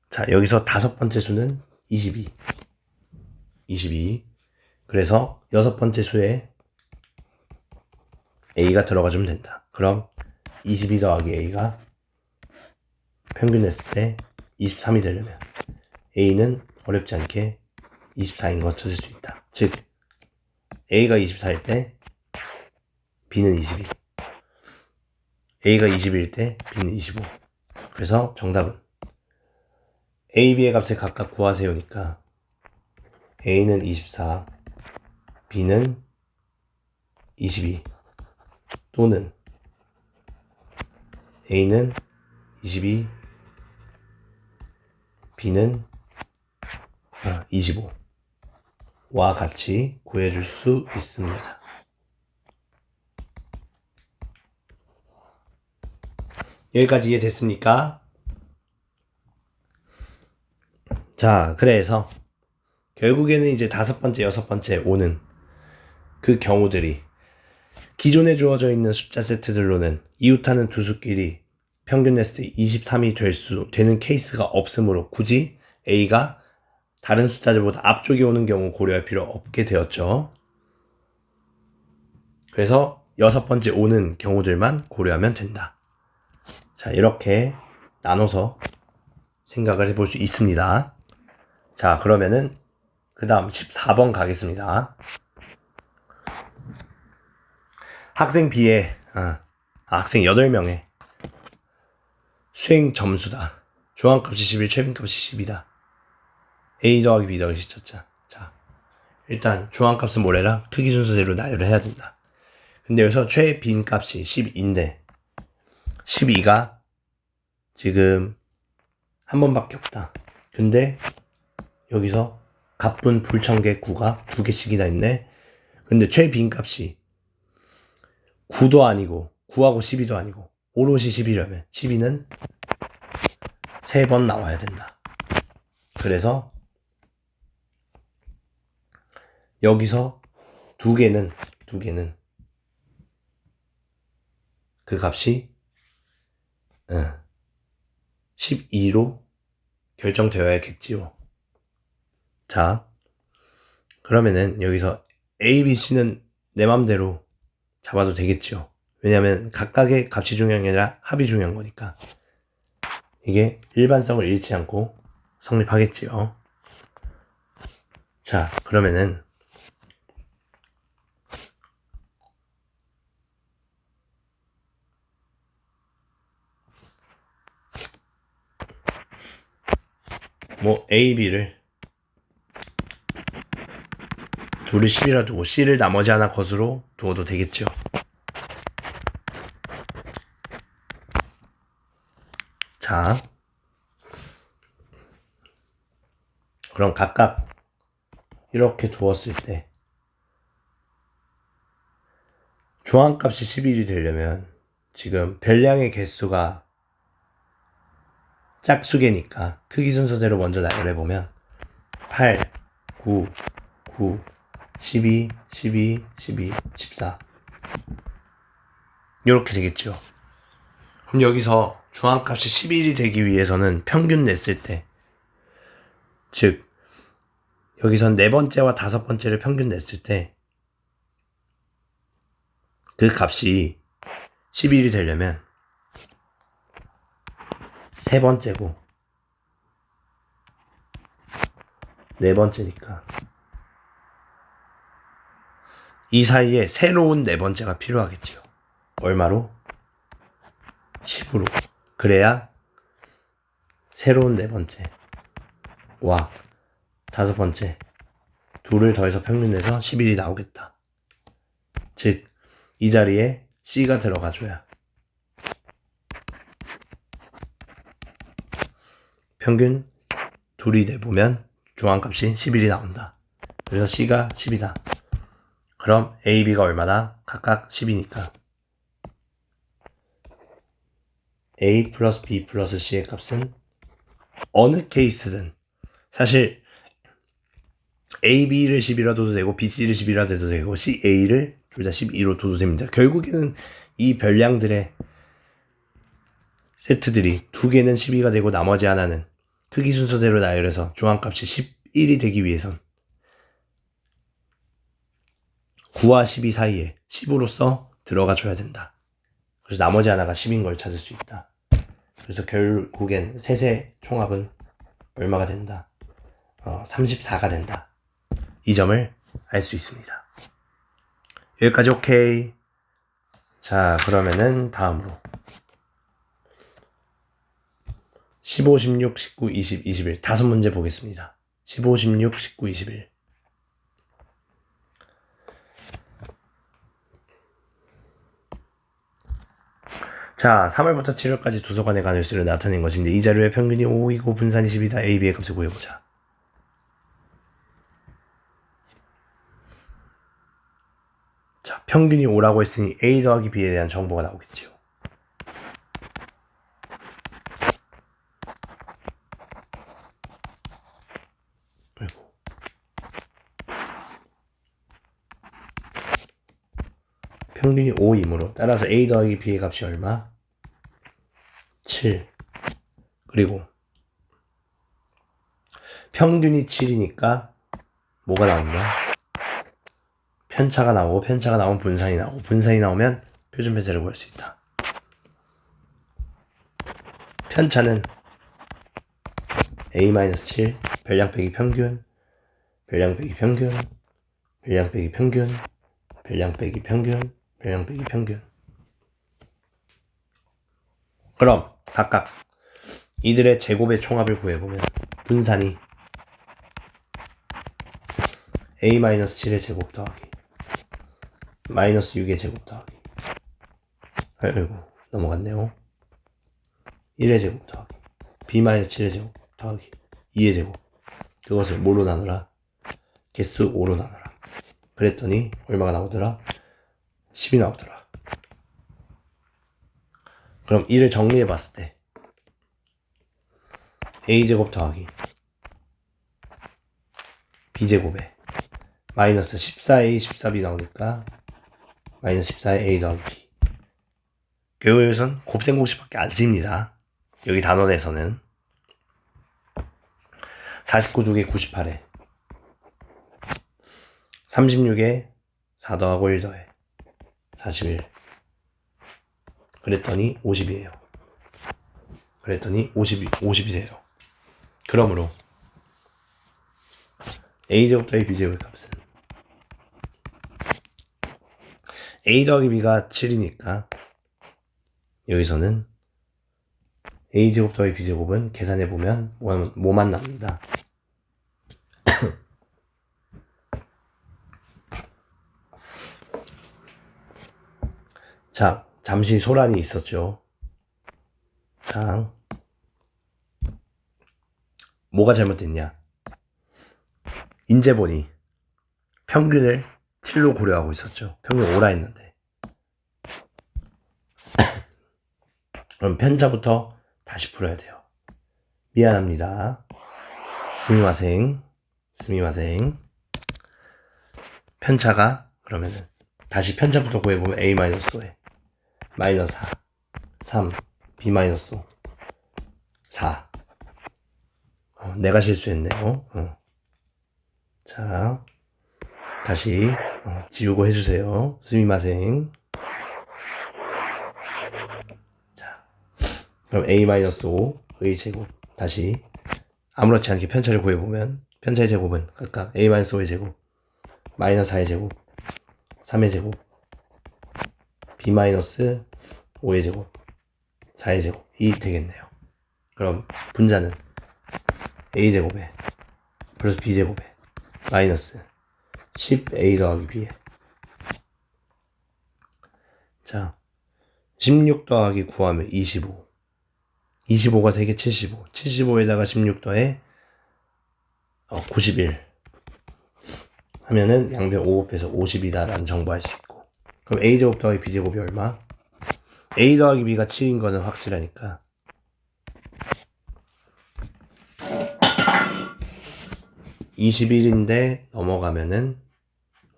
자, 여기서 다섯 번째 수는 22. 그래서 여섯 번째 수에 A가 들어가 주면 된다. 그럼 22 더하기 A가 평균 냈을 때 23이 되려면 A는 어렵지 않게 24인 거 찾을 수 있다. 즉 A가 24일 때 B는 22, A가 20일 때 B는 25. 그래서 정답은 A, B의 값을 각각 구하세요니까 A는 24, B는 22 또는 A는 22, B는 25와 같이 구해줄 수 있습니다. 여기까지 이해됐습니까? 자, 그래서 결국에는 이제 다섯 번째, 여섯 번째 오는 그 경우들이 기존에 주어져 있는 숫자 세트들로는 이웃하는 두 수끼리 평균 냈을 때 23이 되는 케이스가 없으므로 굳이 A가 다른 숫자들보다 앞쪽에 오는 경우 고려할 필요 없게 되었죠. 그래서 6번째 오는 경우들만 고려하면 된다. 자, 이렇게 나눠서 생각을 해볼 수 있습니다. 자, 그러면은 그 다음 14번 가겠습니다. 학생 B의 학생 8명의 수행 점수다. 중앙값이 11, 최빈값이 10이다. A 더하기 B 더하기 C 찾자. 자, 일단 중앙값은 뭐래라? 크기 순서대로 나열을 해야 된다. 근데 여기서 최빈값이 12인데 12가 지금 한 번밖에 없다. 근데 여기서 갑분 불청계 9가 2개씩이나 있네. 근데 최빈값이 9도 아니고 9하고 12도 아니고 오롯이 10이라면 12는 3번 나와야 된다. 그래서 여기서 두 개는 그 값이 12로 결정되어야겠지요. 자, 그러면은 여기서 A, B, C는 내 맘대로 잡아도 되겠죠. 왜냐면 각각의 값이 중요한 게 아니라 합이 중요한 거니까. 이게 일반성을 잃지 않고 성립하겠지요. 자, 그러면은 뭐 A, B를 둘이 10이라 두고 C를 나머지 하나 것으로 두어도 되겠죠. 자, 그럼 각각 이렇게 두었을 때 중앙값이 11이 되려면 지금 별량의 개수가 짝수개니까 크기 순서대로 먼저 나열해보면 8, 9, 9, 12, 12, 12, 14 이렇게 되겠죠. 그럼 여기서 중앙값이 11이 되기 위해서는 평균 냈을 때, 즉 여기선 4번째와 5번째를 평균 냈을 때 그 값이 11이 되려면 3번째고 4번째니까 이 사이에 새로운 4번째가 필요하겠죠. 얼마로? 10으로. 그래야 새로운 4번째와 5번째 둘을 더해서 평균 내서 11이 나오겠다. 즉 이 자리에 C가 들어가줘야 평균 둘이 내보면 중앙값이 11이 나온다. 그래서 C가 10이다. 그럼 A, B가 얼마나? 각각 10이니까 A 플러스 B 플러스 C의 값은 어느 케이스든 사실 A, B를 10이라 둬도 되고 B, C를 10이라 둬도 되고 C, A를 둘 다 12로 둬도 됩니다. 결국에는 이 별량들의 세트들이 두 개는 12가 되고 나머지 하나는 크기 순서대로 나열해서 중앙값이 11이 되기 위해선 9와 12 사이에 10으로써 들어가 줘야 된다. 그래서 나머지 하나가 10인 걸 찾을 수 있다. 그래서 결국엔 셋의 총합은 얼마가 된다? 34가 된다. 이 점을 알 수 있습니다. 여기까지 오케이. 자, 그러면은 다음으로 15, 16, 19, 20, 21 다섯 문제 보겠습니다. 15, 16, 19, 21 자, 3월부터 7월까지 도서관의 간헐수를 나타낸 것인데 이 자료의 평균이 5이고 분산이 10이다. A, B의 값을 구해보자. 자, 평균이 5라고 했으니 A 더하기 B에 대한 정보가 나오겠죠. 아이고. 평균이 5이므로 따라서 A 더하기 B의 값이 얼마? 7. 그리고 평균이 7이니까 뭐가 나온다? 편차가 나오고 편차가 나오면 분산이 나오고 분산이 나오면 표준 편차를 구할 수 있다. 편차는 A-7 별량 빼기 평균 별량 빼기 평균 별량 빼기 평균 별량 빼기 평균 별량 빼기 평균. 그럼 각각 이들의 제곱의 총합을 구해보면 분산이 A-7의 제곱 더하기 마이너스 6의 제곱 더하기 아이고 넘어갔네요. 1의 제곱 더하기 B-7의 제곱 더하기 2의 제곱 그것을 뭘로 나누라? 개수 5로 나누라. 그랬더니 얼마가 나오더라? 10이 나오더라. 그럼 이를 정리해 봤을 때 A제곱 더하기 B제곱에 마이너스 14A 14B 나오니까 마이너스 14의 A 더하기 B. 교육에서는 곱셈공식밖에 안 씁니다. 여기 단원에서는 49주기 98에 36에 4 더하고 1 더해 41. 그랬더니 50이에요. 그랬더니 50이세요. 그러므로 A제곱 더하기 B제곱의 값은 A 더하기 B가 7이니까 여기서는 A제곱 더하기 B제곱은 계산해보면 뭐만 납니다. 자, 잠시 소란이 있었죠. 자, 뭐가 잘못됐냐? 인제본이 평균을 7로 고려하고 있었죠. 평균 5라 했는데. 그럼 편차부터 다시 풀어야 돼요. 미안합니다. 스미마생. 편차가 그러면은 다시 편차부터 구해보면 A-5에 마이너스 4, 3, B-5, 4. 내가 실수했네요. 자, 다시 지우고 해주세요. 스미마생. 자, 그럼 A-5의 제곱 다시 아무렇지 않게 편차를 구해보면 편차의 제곱은 각각 A-5의 제곱 마이너스 4의 제곱 3의 제곱 B-5의 제곱 4의 제곱이 되겠네요. 그럼 분자는 A제곱에 플러스 B제곱에 마이너스 10A 더하기 B에 자 16 더하기 9하면 25 25가 3개 75 75에다가 16 더해 91 하면은 양변 5 곱해서 50이다 라는 정보할 수 있고 그럼 A제곱 더하기 B제곱이 얼마? A 더하기 B가 7인 거는 확실하니까 21인데 넘어가면은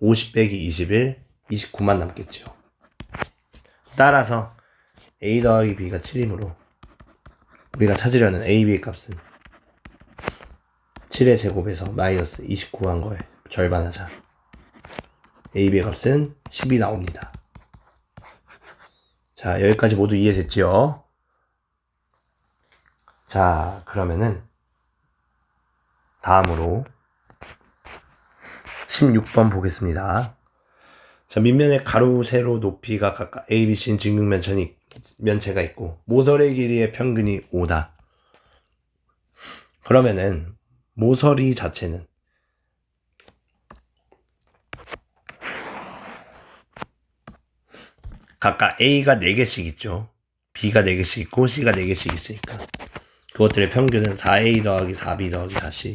50 빼기 21 29만 남겠죠. 따라서 A 더하기 B가 7이므로 우리가 찾으려는 A, B의 값은 7의 제곱에서 마이너스 29 한 거에 절반하자. A, B의 값은 10이 나옵니다. 자, 여기까지 모두 이해됐지요? 자, 그러면은 다음으로 16번 보겠습니다. 자, 밑면의 가로, 세로, 높이가 각각 A, B, C는 직육면체가 있고 모서리 길이의 평균이 5다. 그러면은 모서리 자체는 각각 A가 4개씩 있죠. B가 4개씩 있고 C가 4개씩 있으니까 그것들의 평균은 4A 더하기 4B 더하기 4C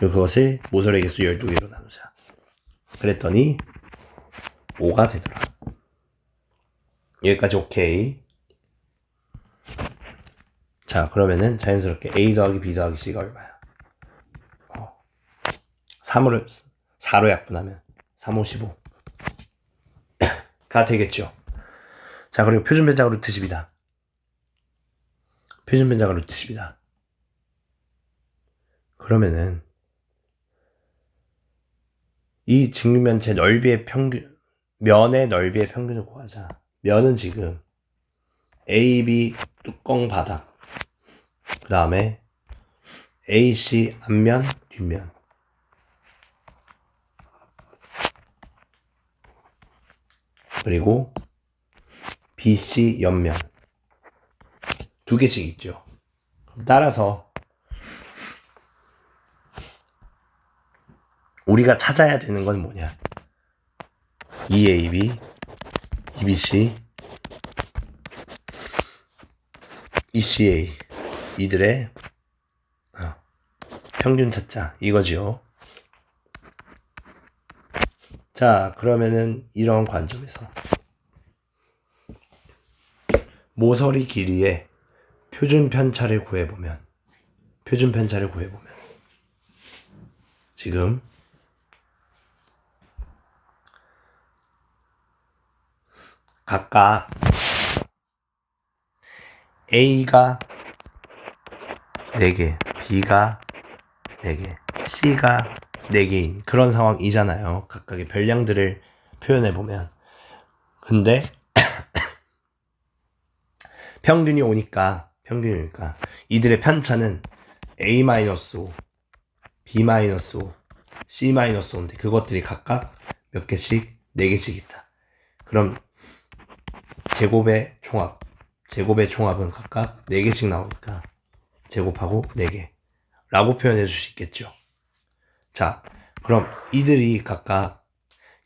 그것을 모서리 개수 12개로 나누자. 그랬더니 5가 되더라. 여기까지 오케이. 자, 그러면은 자연스럽게 A 더하기 B 더하기 C가 얼마야? 4로 약분하면 3, 5, 15 가 되겠죠. 자, 그리고 표준변자가 루트 10이다. 표준변자가 루트 10이다. 그러면은 이 직육면체 넓이의 평균, 면의 넓이의 평균을 구하자. 면은 지금 AB 뚜껑 바닥, 그 다음에 AC 앞면, 뒷면, 그리고 BC 옆면 두 개씩 있죠. 따라서 우리가 찾아야 되는 건 뭐냐? EAB, EBC, ECA 이들의 평균 찾자 이거지요. 자, 그러면은 이런 관점에서 모서리 길이의 표준 편차를 구해보면 지금 각각 A가 4개, B가 4개, C가 4개인 그런 상황이잖아요. 각각의 별량들을 표현해보면. 근데 평균이 오니까 이들의 편차는 A-5, B-5, C-5인데 그것들이 각각 몇 개씩? 4개씩 있다. 그럼 제곱의 총합은 각각 4개씩 나오니까 제곱하고 4개 라고 표현해 줄 수 있겠죠. 자, 그럼 이들이 각각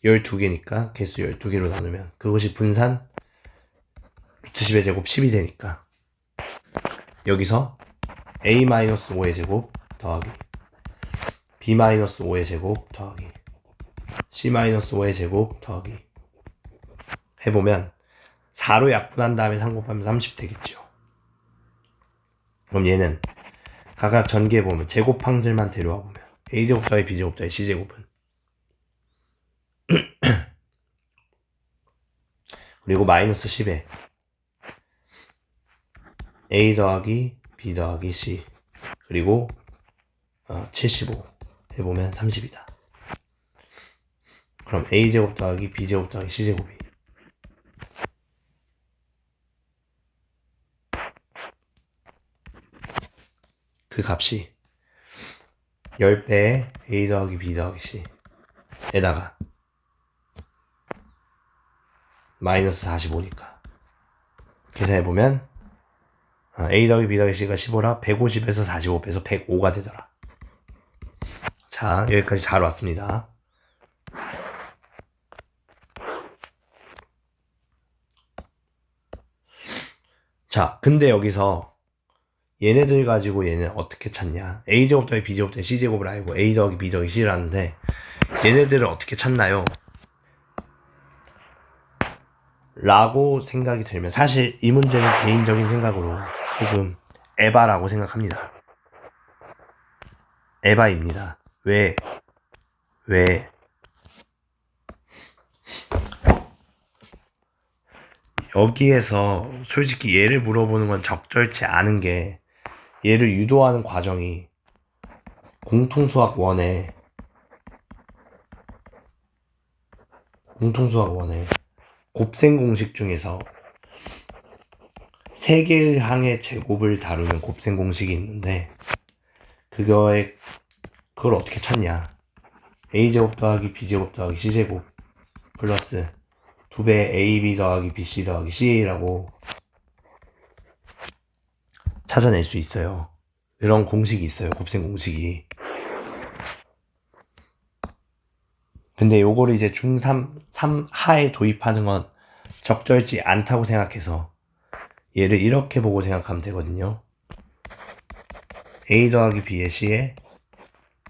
12개니까 개수 12개로 나누면 그것이 분산 루트 10의 제곱 10이 되니까 여기서 A-5의 제곱 더하기 B-5의 제곱 더하기 C-5의 제곱 더하기 해보면 4로 약분한 다음에 3 곱하면 30 되겠죠. 그럼 얘는 각각 전개해보면 제곱항들만 데려와보면 A제곱 더하기 B제곱 더하기 C제곱은 그리고 마이너스 10에 A 더하기 B 더하기 C 그리고 75 해보면 30이다. 그럼 A제곱 더하기 B제곱 더하기 C제곱이 그 값이 10배의 A 더하기 B 더하기 C 에다가 마이너스 45니까 계산해보면 A 더하기 B 더하기 C가 15라 150에서 45 빼서 105가 되더라. 자, 여기까지 잘 왔습니다. 자, 근데 여기서 얘네들 가지고 얘는 어떻게 찾냐? A제곱 더하기 B제곱 더하기 C제곱을 알고 A 더하기 B 더하기 C를 하는데 얘네들을 어떻게 찾나요? 라고 생각이 들면 사실 이 문제는 개인적인 생각으로 조금 에바라고 생각합니다. 에바입니다. 왜? 여기에서 솔직히 얘를 물어보는 건 적절치 않은 게 얘를 유도하는 과정이 공통수학 1에 곱셈 공식 중에서 3개의 항의 제곱을 다루는 곱셈 공식이 있는데 그걸 어떻게 찾냐? A제곱 더하기 B제곱 더하기 C제곱 플러스 2배 AB 더하기 BC 더하기 CA라고 찾아낼 수 있어요. 이런 공식이 있어요. 곱셈 공식이. 근데 요거를 이제 중3 3하에 도입하는 건 적절치 않다고 생각해서 얘를 이렇게 보고 생각하면 되거든요. A 더하기 B의 C의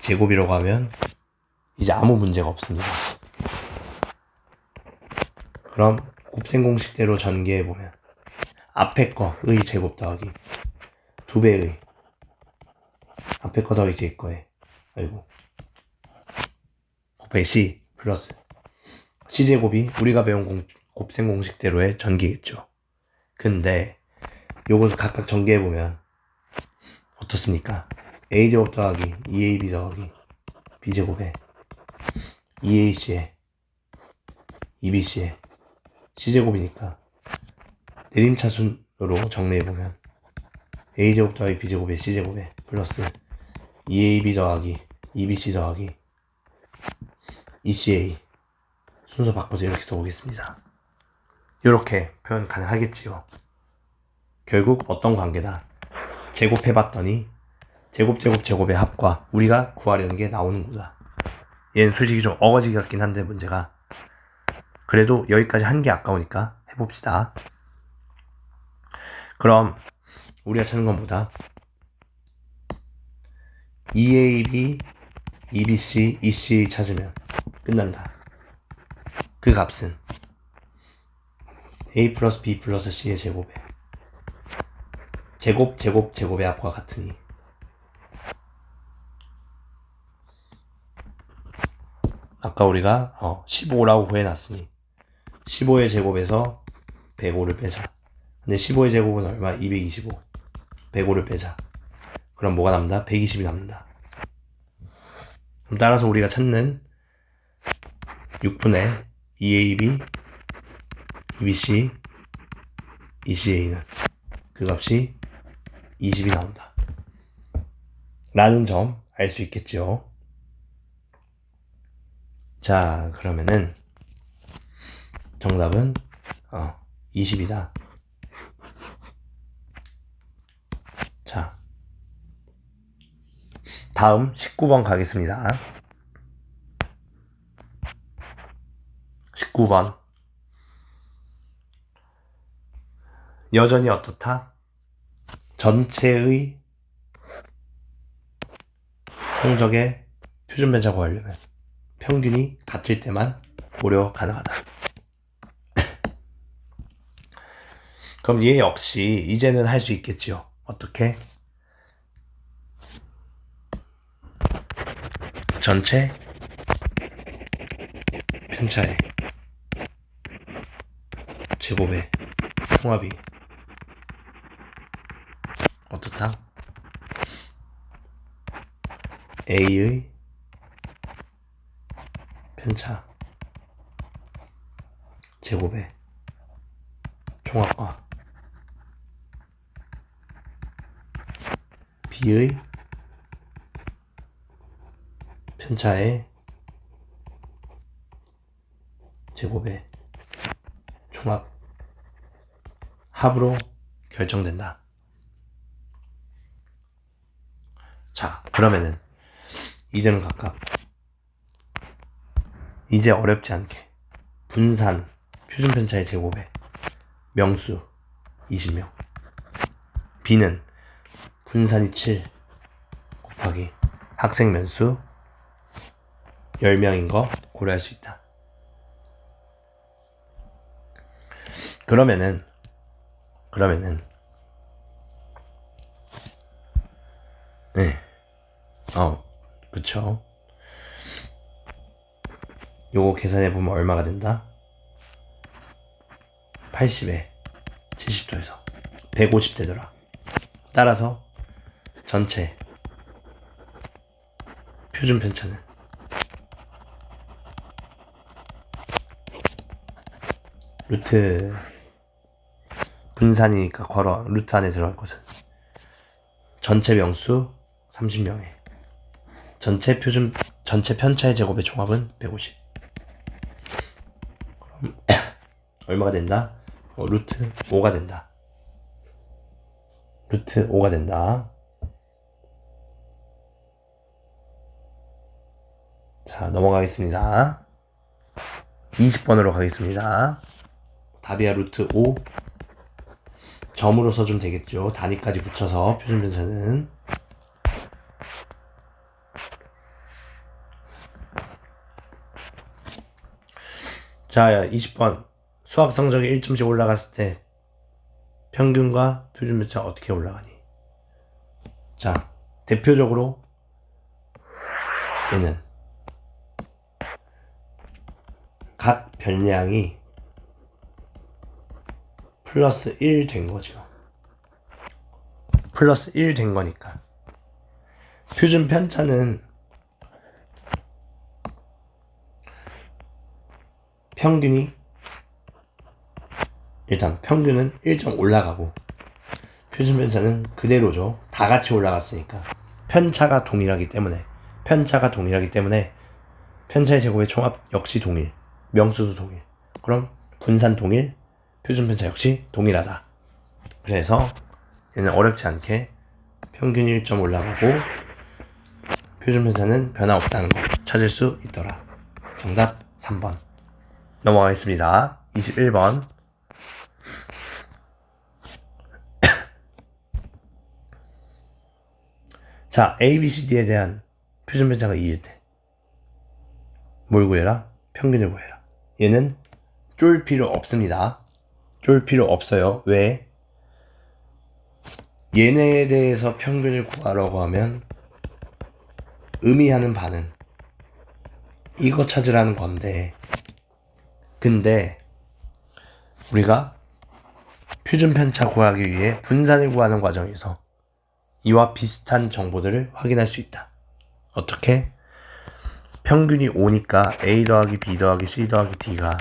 제곱이라고 하면 이제 아무 문제가 없습니다. 그럼 곱셈 공식대로 전개해보면 앞에 거의 제곱 더하기 2배의 앞에 거 더하기 뒤에 거에 곱하기 C 플러스 C제곱이 우리가 배운 곱셈 공식대로의 전기겠죠. 근데 요것을 각각 전개해보면 어떻습니까? A제곱 더하기 2AB 더하기 B제곱에 2AC에 2BC에 C제곱이니까 내림차순으로 정리해보면 A제곱 더하기 B제곱에 C제곱에 플러스 2AB 더하기 2BC 더하기 ECA 순서 바꿔서 이렇게 써보겠습니다. 이렇게 표현 가능하겠지요. 결국 어떤 관계다. 제곱해봤더니 제곱의 합과 우리가 구하려는 게 나오는구나. 얘는 솔직히 좀 어거지 같긴 한데 문제가 그래도 여기까지 한 게 아까우니까 해봅시다. 그럼 우리가 찾는 건 뭐다? 2AB, 2BC, ECA 찾으면 끝난다. 그 값은 A 플러스 B 플러스 C의 제곱에 제곱의 합과 같으니 아까 우리가 15라고 구해놨으니 15의 제곱에서 105를 빼자. 근데 15의 제곱은 얼마? 225. 105를 빼자. 그럼 뭐가 남는다? 120이 남는다. 그럼 따라서 우리가 찾는 6분의 2AB, 2BC, ECA는 그 값이 20이 나온다. 라는 점 알 수 있겠죠. 자, 그러면은 정답은 20이다. 자, 다음 19번 가겠습니다. 19번. 여전히 어떻다? 전체의 성적의 표준 편차 구하려면 평균이 같을 때만 고려 가능하다. 그럼 얘 역시 이제는 할 수 있겠지요. 어떻게? 전체 편차의 제곱의 총합이 어떻다? A의 편차 제곱의 총합과 B의 편차의 제곱의 총합 합으로 결정된다. 자, 그러면은 이제는 각각 이제 어렵지 않게 분산 표준 편차의 제곱에 명수 20명 B는 분산이 7 곱하기 학생 면수 10명인 거 고려할 수 있다. 그러면은 네. 그쵸. 요거 계산해보면 얼마가 된다? 80에 70도에서 150 되더라. 따라서 전체 표준 편차는 루트 분산이니까 괄호 루트 안에 들어갈 것은 전체 명수 30명에 전체 편차의 제곱의 종합은 150. 그럼 얼마가 된다? 루트 5가 된다. 루트 5가 된다. 자, 넘어가겠습니다. 20번으로 가겠습니다. 답이야 루트 5 점으로 써주면 되겠죠. 단위까지 붙여서 표준 편차는 자, 20번 수학 성적이 1점씩 올라갔을 때 평균과 표준 편차 어떻게 올라가니? 자, 대표적으로 얘는 각 변량이 플러스 1 된 거죠. 플러스 1 된 거니까 표준 편차는 평균이 일단 평균은 1점 올라가고 표준 편차는 그대로죠. 다 같이 올라갔으니까 편차가 동일하기 때문에 편차의 제곱의 총합 역시 동일, 명수도 동일. 그럼 분산 동일, 표준 편차 역시 동일하다. 그래서 얘는 어렵지 않게 평균 1점 올라가고 표준 편차는 변화 없다는 거 찾을 수 있더라. 정답 3번. 넘어가겠습니다. 21번. 자, A, B, C, D에 대한 표준 편차가 2일 때 뭘 구해라? 평균을 구해라. 얘는 쫄 필요 없습니다. 쫄 필요 없어요. 왜? 얘네에 대해서 평균을 구하라고 하면 의미하는 바는 이거 찾으라는 건데, 근데 우리가 표준 편차 구하기 위해 분산을 구하는 과정에서 이와 비슷한 정보들을 확인할 수 있다. 어떻게? 평균이 5니까 A 더하기 B 더하기 C 더하기 D가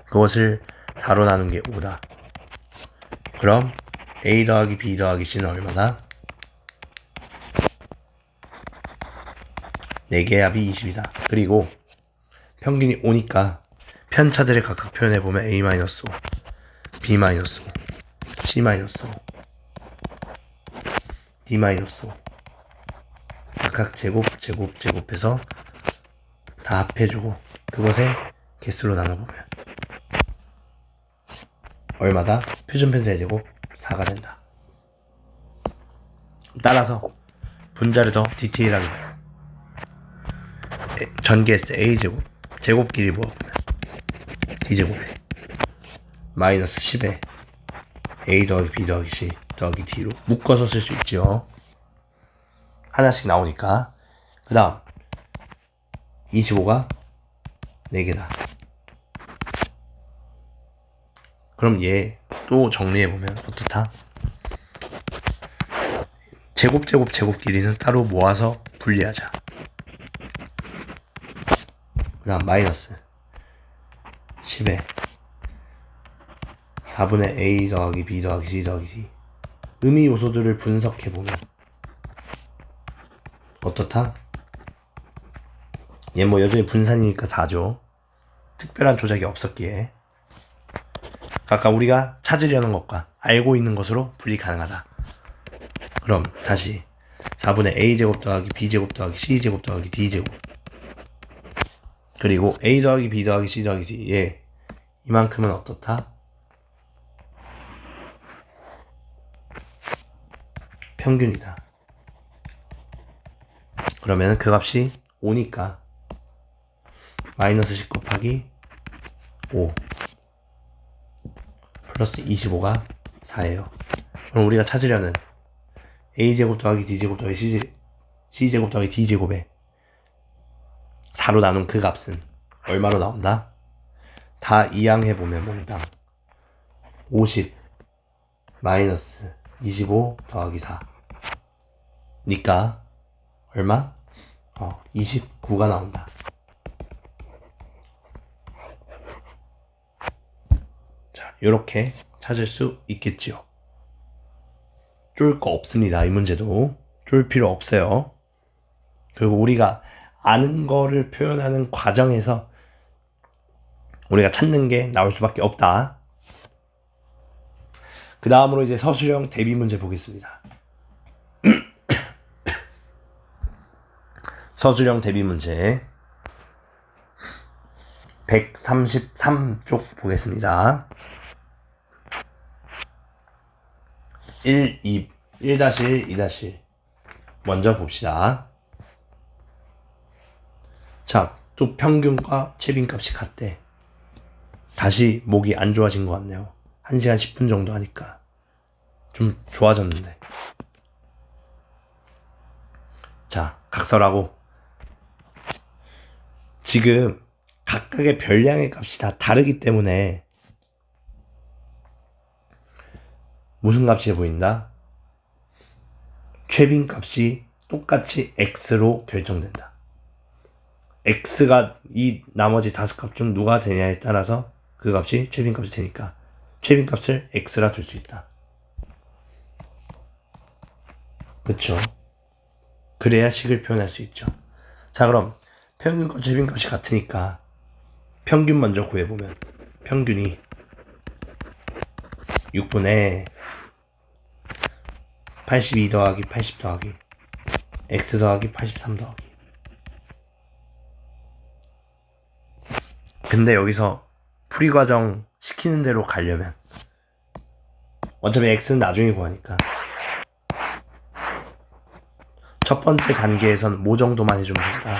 그것을 4로 나눈 게 5다. 그럼 A 더하기 B 더하기 C는 얼마다? 4개의 합이 20이다. 그리고 평균이 5니까 편차들을 각각 표현해보면 A-5, B-5, C-5, D-5 각각 제곱해서 다 합해주고 그것의 개수로 나눠보면 얼마다? 표준 편차의 제곱 4가 된다. 따라서 분자를 더 디테일하게 전개했을 때 A제곱 제곱끼리 모아보면 D제곱에 마이너스 10에 A 더하기 B 더하기 C 더하기 D로 묶어서 쓸 수 있죠. 하나씩 나오니까. 그 다음 25가 4개다. 그럼 얘 또 정리해보면 어떻다? 제곱끼리는 따로 모아서 분리하자. 그 다음 마이너스 10에 4분의 A 더하기 B 더하기 C 더하기 D 의미 요소들을 분석해보면 어떻다? 얘 뭐 여전히 분산이니까 4죠. 특별한 조작이 없었기에 아까 우리가 찾으려는 것과 알고 있는 것으로 분리 가능하다. 그럼 다시 4분의 A제곱 더하기 B제곱 더하기 C제곱 더하기 D제곱 그리고 A 더하기 B 더하기 C 더하기 D 예, 이만큼은 어떻다? 평균이다. 그러면 그 값이 5니까 마이너스 10 곱하기 5 플러스 25가 4예요. 그럼 우리가 찾으려는 A제곱 더하기 D제곱 더하기 C제곱 더하기 D제곱에 4로 나눈 그 값은 얼마로 나온다? 다 이항해보면 몽땅 50 마이너스 25 더하기 4 니까 얼마? 29가 나온다. 자, 요렇게 찾을 수 있겠지요. 쫄 거 없습니다. 이 문제도 쫄 필요 없어요. 그리고 우리가 아는 거를 표현하는 과정에서 우리가 찾는 게 나올 수밖에 없다. 그 다음으로 이제 서술형 대비 문제 보겠습니다. 서술형 대비 문제 133쪽 보겠습니다. 1, 1-1, 2-1 먼저 봅시다. 자, 또 평균과 최빈값이 같대. 다시 목이 안 좋아진 것 같네요. 1시간 10분 정도 하니까 좀 좋아졌는데. 자, 각설하고 지금 각각의 별량의 값이 다 다르기 때문에 무슨 값이 보인다? 최빈 값이 똑같이 x로 결정된다. x가 이 나머지 5값 중 누가 되냐에 따라서 그 값이 최빈값이 되니까 최빈값을 x라 줄 수 있다. 그쵸? 그래야 식을 표현할 수 있죠. 자, 그럼 평균과 최빈값이 같으니까 평균 먼저 구해보면 평균이 6분의 82 더하기 80 더하기 x 더하기 83 더하기. 근데 여기서 풀이 과정 시키는 대로 가려면 어차피 x는 나중에 구하니까 첫 번째 단계에선 뭐 정도만 해주면 된다.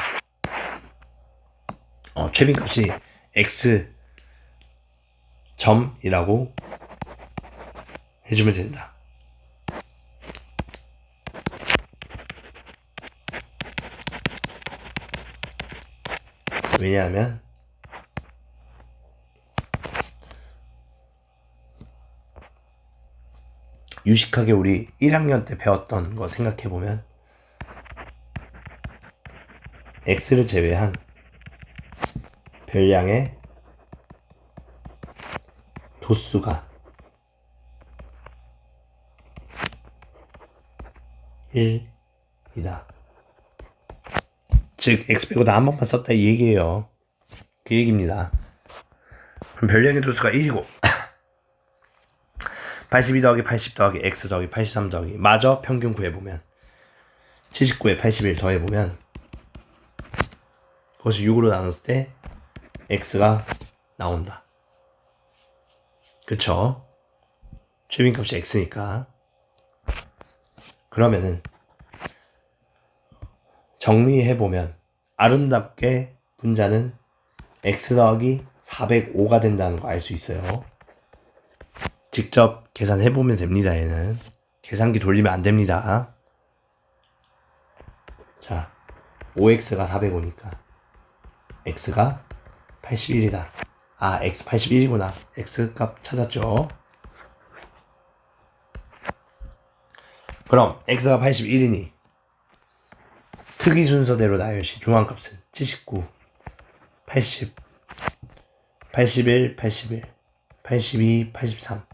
최빈값이 x 점이라고 해주면 된다. 왜냐하면 유식하게 우리 1학년 때 배웠던 거 생각해보면 x를 제외한 별량의 도수가 1이다. 즉 x 빼고 다 한 번만 썼다 이 얘기예요. 그 얘기입니다. 그럼 별량의 도수가 1이고 82 더하기 80 더하기 x 더하기 83 더하기 마저 평균 구해보면 79에 81 더해보면 그것이 6으로 나눴을 때 x가 나온다. 그쵸? 최빈값이 x니까. 그러면은 정리해보면 아름답게 분자는 x 더하기 405가 된다는 거 알 수 있어요. 직접 계산해보면 됩니다. 얘는 계산기 돌리면 안 됩니다. 자, 5x가 405니까 x가 81이다. 아, x 81이구나. x 값 찾았죠. 그럼 x가 81이니 크기 순서대로 나열시 중앙값은 79, 80, 81, 81, 82, 83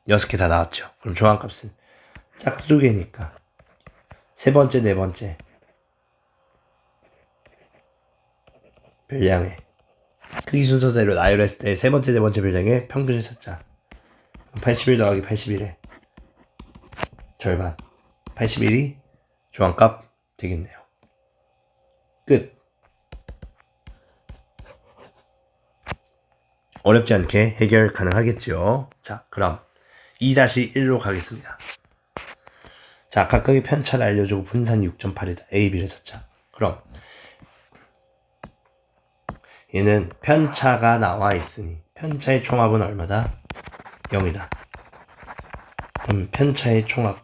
6개 다 나왔죠. 그럼 중앙값은 짝수개니까 세 번째, 네 번째 별량의 크기 순서대로 나열했을 때 세 번째, 네 번째 별량의 평균을 찾자. 81 더하기 81의 절반 81이 중앙값 되겠네요. 끝. 어렵지 않게 해결 가능하겠죠. 자, 그럼 2-1로 가겠습니다. 자, 각각의 편차를 알려주고 분산이 6.8이다. A, B를 찾자. 그럼 얘는 편차가 나와 있으니 편차의 총합은 얼마다? 0이다. 그럼 편차의 총합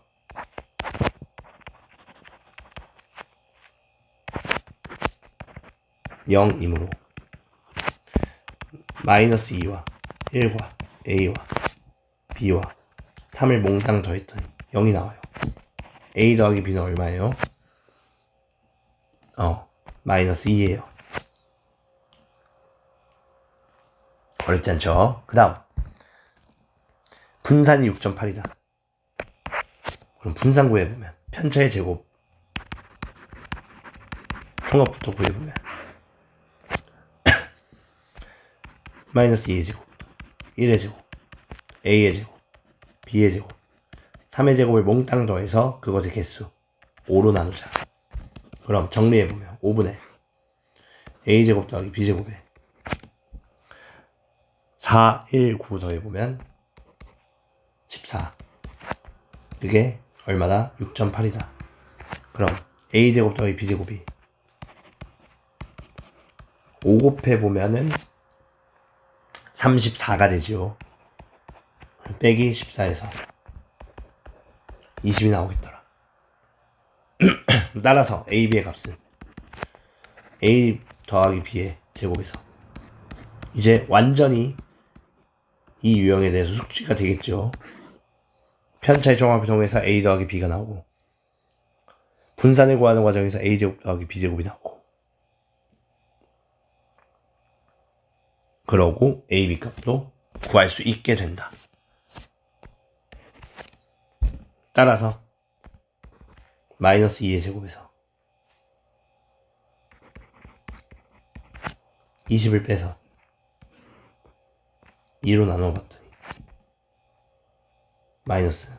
0이므로 마이너스 2와 1과 A와 B와 3을 몽땅 더했더니 0이 나와요. A 더하기 B는 얼마예요? 마이너스 2예요. 어렵지 않죠? 그 다음 분산이 6.8이다. 그럼 분산 구해보면 편차의 제곱 총합부터 구해보면 마이너스 2의 제곱, 1의 제곱, A의 제곱, B의 제곱, 3의 제곱을 몽땅 더해서 그것의 개수 5로 나누자. 그럼 정리해보면 5분의 A제곱 더하기 B제곱에 4, 1, 9 더해보면 14. 그게 얼마다? 6.8이다. 그럼 A제곱 더하기 B제곱이 5 곱해보면은 34가 되지요. 빼기 14에서 20이 나오겠더라. 따라서 A, B의 값은 A 더하기 B의 제곱에서 이제 완전히 이 유형에 대해서 숙지가 되겠죠. 편차의 종합을 통해서 A 더하기 B가 나오고 분산을 구하는 과정에서 A제곱 더하기 B제곱이 나오고 그러고 A, B 값도 구할 수 있게 된다. 따라서 마이너스 2의 제곱에서 20을 빼서 2로 나눠봤더니 마이너스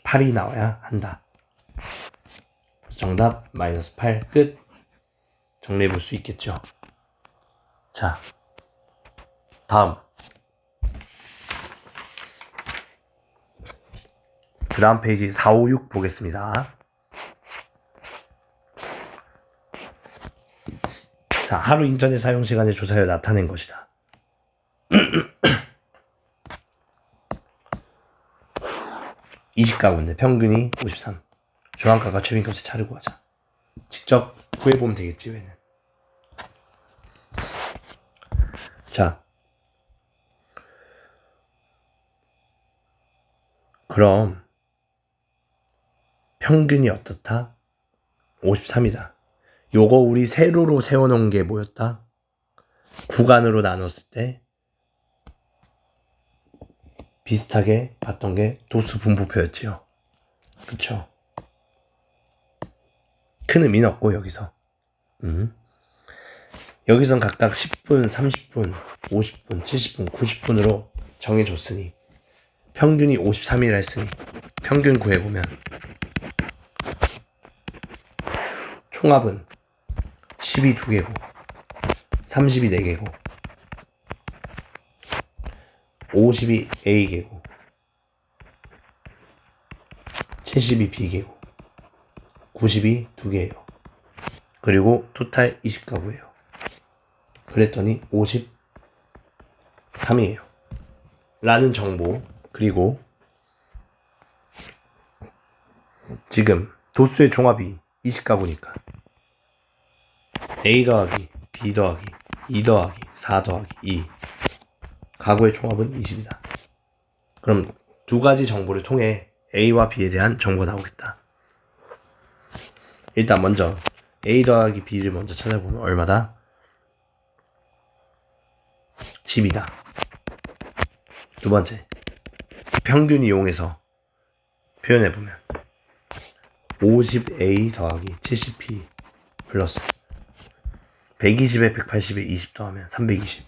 8이 나와야 한다. 정답 마이너스 8 끝. 정리해 볼 수 있겠죠. 자, 다음 그 다음 페이지 4, 5, 6 보겠습니다. 자, 하루 인터넷 사용 시간의 조사를 나타낸 것이다. 20가구인데 평균이 53. 중앙가가 최빈값을 차르고 하자. 직접 구해보면 되겠지, 왜는. 자, 그럼 평균이 어떻다? 53이다. 요거 우리 세로로 세워놓은 게 뭐였다? 구간으로 나눴을 때 비슷하게 봤던 게 도수 분포표였지요. 그쵸? 큰 의미는 없고 여기서 여기선 각각 10분, 30분, 50분, 70분, 90분으로 정해줬으니 평균이 53이라 했으니 평균 구해보면 총합은 10이 2개고 30이 4개고 50이 A개고 70이 B개고 90이 2개예요. 그리고 토탈 20가구예요. 그랬더니 53이에요. 라는 정보. 그리고 지금 도수의 종합이 20가구니까 A 더하기 B 더하기 2 더하기 4 더하기 2 가구의 총합은 20이다. 그럼 두 가지 정보를 통해 A와 B에 대한 정보가 나오겠다. 일단 먼저 A 더하기 B를 먼저 찾아보면 얼마다? 10이다. 두 번째, 평균 이용해서 표현해보면 50A 더하기 70B 플러스 120에 180에 20 더하면 320.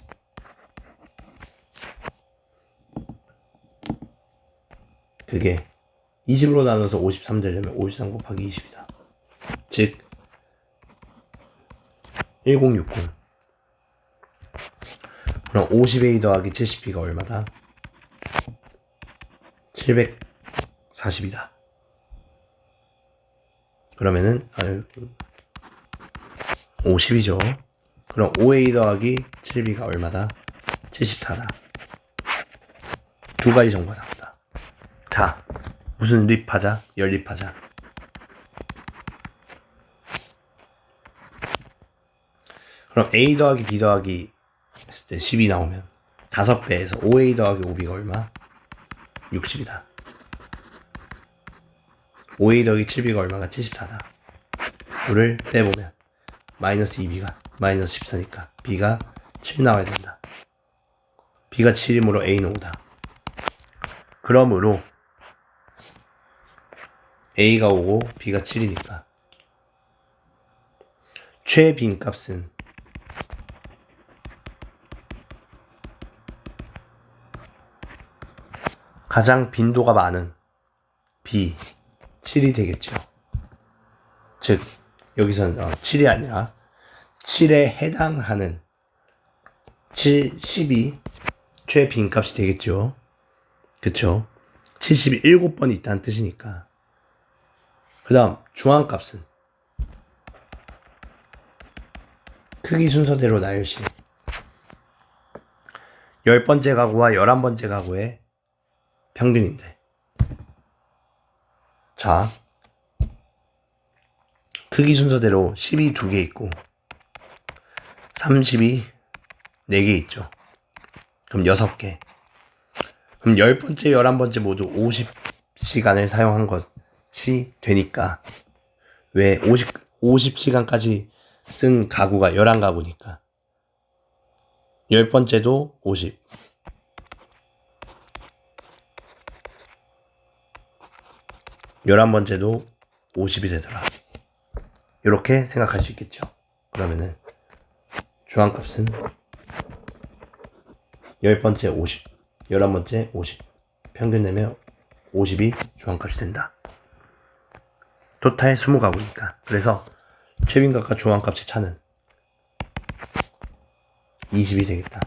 그게 20으로 나눠서 53 되려면 53 곱하기 20이다. 즉 1060. 그럼 50A 더하기 70B가 얼마다? 740이다. 그러면은 50이죠. 그럼 5A 더하기 7B가 얼마다? 74다. 두 가지 정보가 나온다. 자, 무슨 립하자? 연립하자. 그럼 A 더하기 B 더하기 했을 때 10이 나오면 5배에서 5A 더하기 5B가 얼마? 60이다. 5A 더하기 7B가 얼마가? 74다. 이를 빼보면 마이너스 2B가 마이너스 14니까 B가 7 나와야 된다. B가 7이므로 A는 5다. 그러므로 A가 5고 B가 7이니까 최빈 값은 가장 빈도가 많은 B 7이 되겠죠. 즉 여기서는 7이 아니라 7에 해당하는 7, 10이 최빈 값이 되겠죠. 그쵸? 77번이 있다는 뜻이니까. 그 다음 중앙값은 크기 순서대로 나열시 10번째 가구와 11번째 가구의 평균인데, 자, 크기 순서대로 10이 2개 있고 30이 4개 있죠. 그럼 6개. 그럼 10번째, 11번째 모두 50시간을 사용한 것이 되니까, 왜 50시간까지 쓴 가구가 11가구니까 10번째도 50. 11번째도 50이 되더라. 이렇게 생각할 수 있겠죠. 그러면은 주황값은 10번째 50, 11번째 50. 평균 내면 50이 주황값이 된다. 토탈 20가구니까. 그래서 최빈값과 주황값의 차는 20이 되겠다.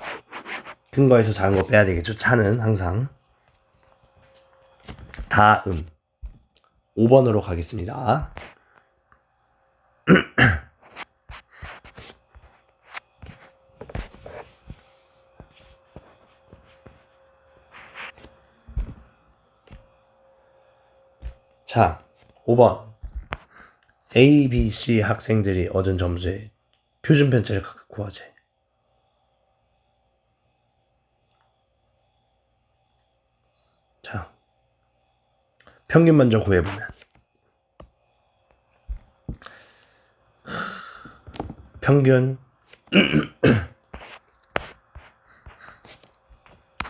큰 거에서 작은 거 빼야 되겠죠. 차는 항상. 다음 5번으로 가겠습니다. 자, 5번. A, B, C 학생들이 얻은 점수의 표준 편차를 각각 구하재. 자, 평균 먼저 구해보면 평균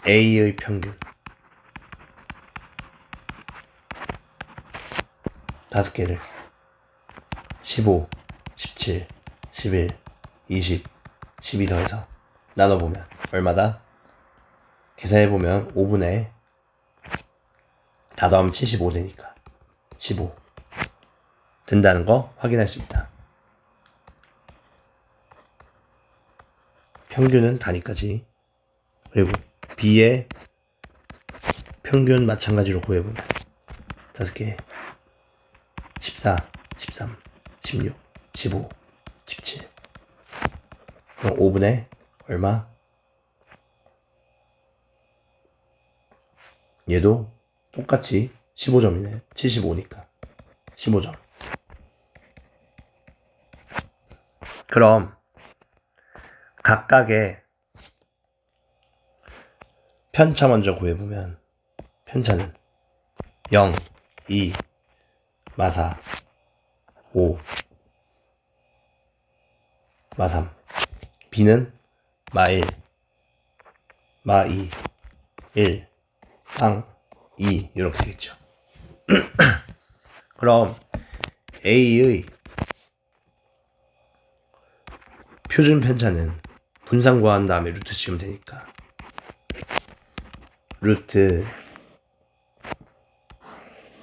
A의 평균 5개를 15, 17, 11, 20, 12 더해서 나눠보면 얼마다? 계산해보면 5분의 다 더하면 75 되니까 15 된다는 거 확인할 수 있다. 평균은 단위까지. 그리고 B의 평균 마찬가지로 구해보면 5개 14, 13, 16, 15, 17 그럼 5분의 얼마? 얘도 똑같이 15점이네. 75니까 15점. 그럼 각각의 편차 먼저 구해보면 편차는 0, 2, 마4, 5, 마3. B는 마1, 마2, 1, 랑 2 이렇게 되겠죠. 그럼 A의 표준 편차는 분산 구한 다음에 루트 씌우면 되니까 루트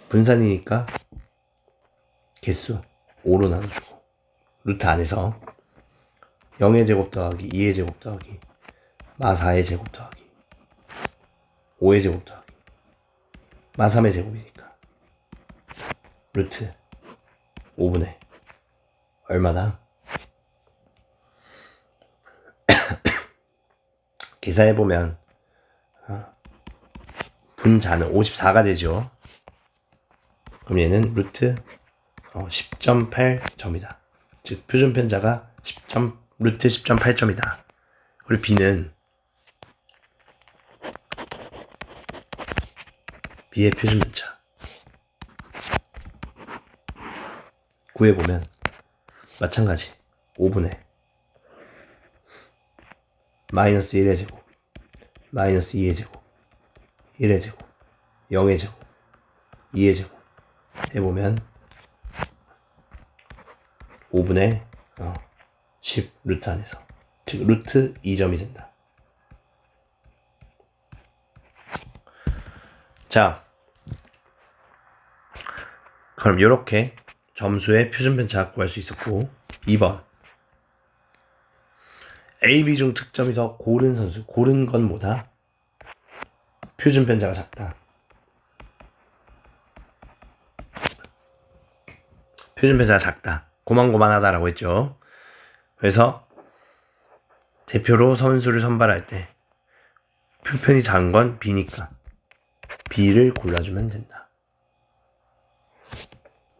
분산이니까 개수 5로 나눠주고 루트 안에서 0의 제곱 더하기 2의 제곱 더하기 마4의 제곱 더하기 5의 제곱 더하기 마3의 제곱이니까 루트 5분의 얼마다? 계산해보면 분자는 54가 되죠. 그럼 얘는 루트 10.8점이다. 즉 표준 편차가 루트 10.8점이다. 그리고 B는 B의 표준 편차 구해보면 마찬가지 5분의 마이너스 1의 제곱 마이너스 2의 제곱 1의 제곱 0의 제곱 2의 제곱 해보면 5분의 10 루트 안에서 즉 루트 2점이 된다. 자, 그럼 이렇게 점수의 표준 편차 구할 수 있었고 2번 A, B 중 득점에서 고른 선수 고른 건 뭐다? 표준 편차가 작다. 표준 편차가 작다. 고만고만하다라고 했죠. 그래서 대표로 선수를 선발할 때 표편이 작은 건 B니까 B를 골라주면 된다.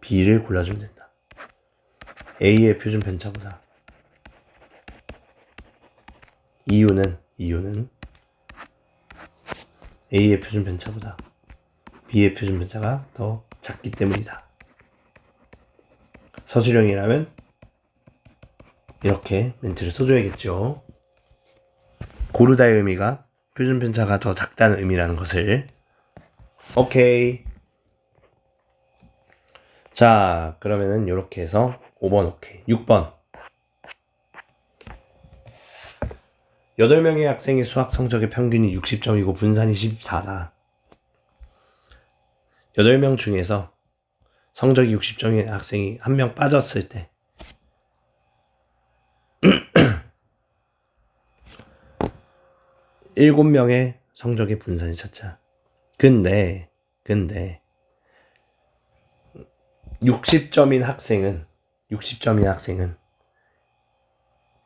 B를 골라주면 된다. A의 표준 편차보다 이유는 A의 표준 편차보다 B의 표준 편차가 더 작기 때문이다. 서술형이라면 이렇게 멘트를 써줘야겠죠. 고르다의 의미가 표준 편차가 더 작다는 의미라는 것을. 오케이. 자, 그러면은 이렇게 해서 5번 오케이. 6번. 8명의 학생의 수학 성적의 평균이 60점이고 분산이 14다. 8명 중에서 성적이 60점인 학생이 한 명 빠졌을 때 7명의 성적의 분산이 찾자. 근데 60점인 학생은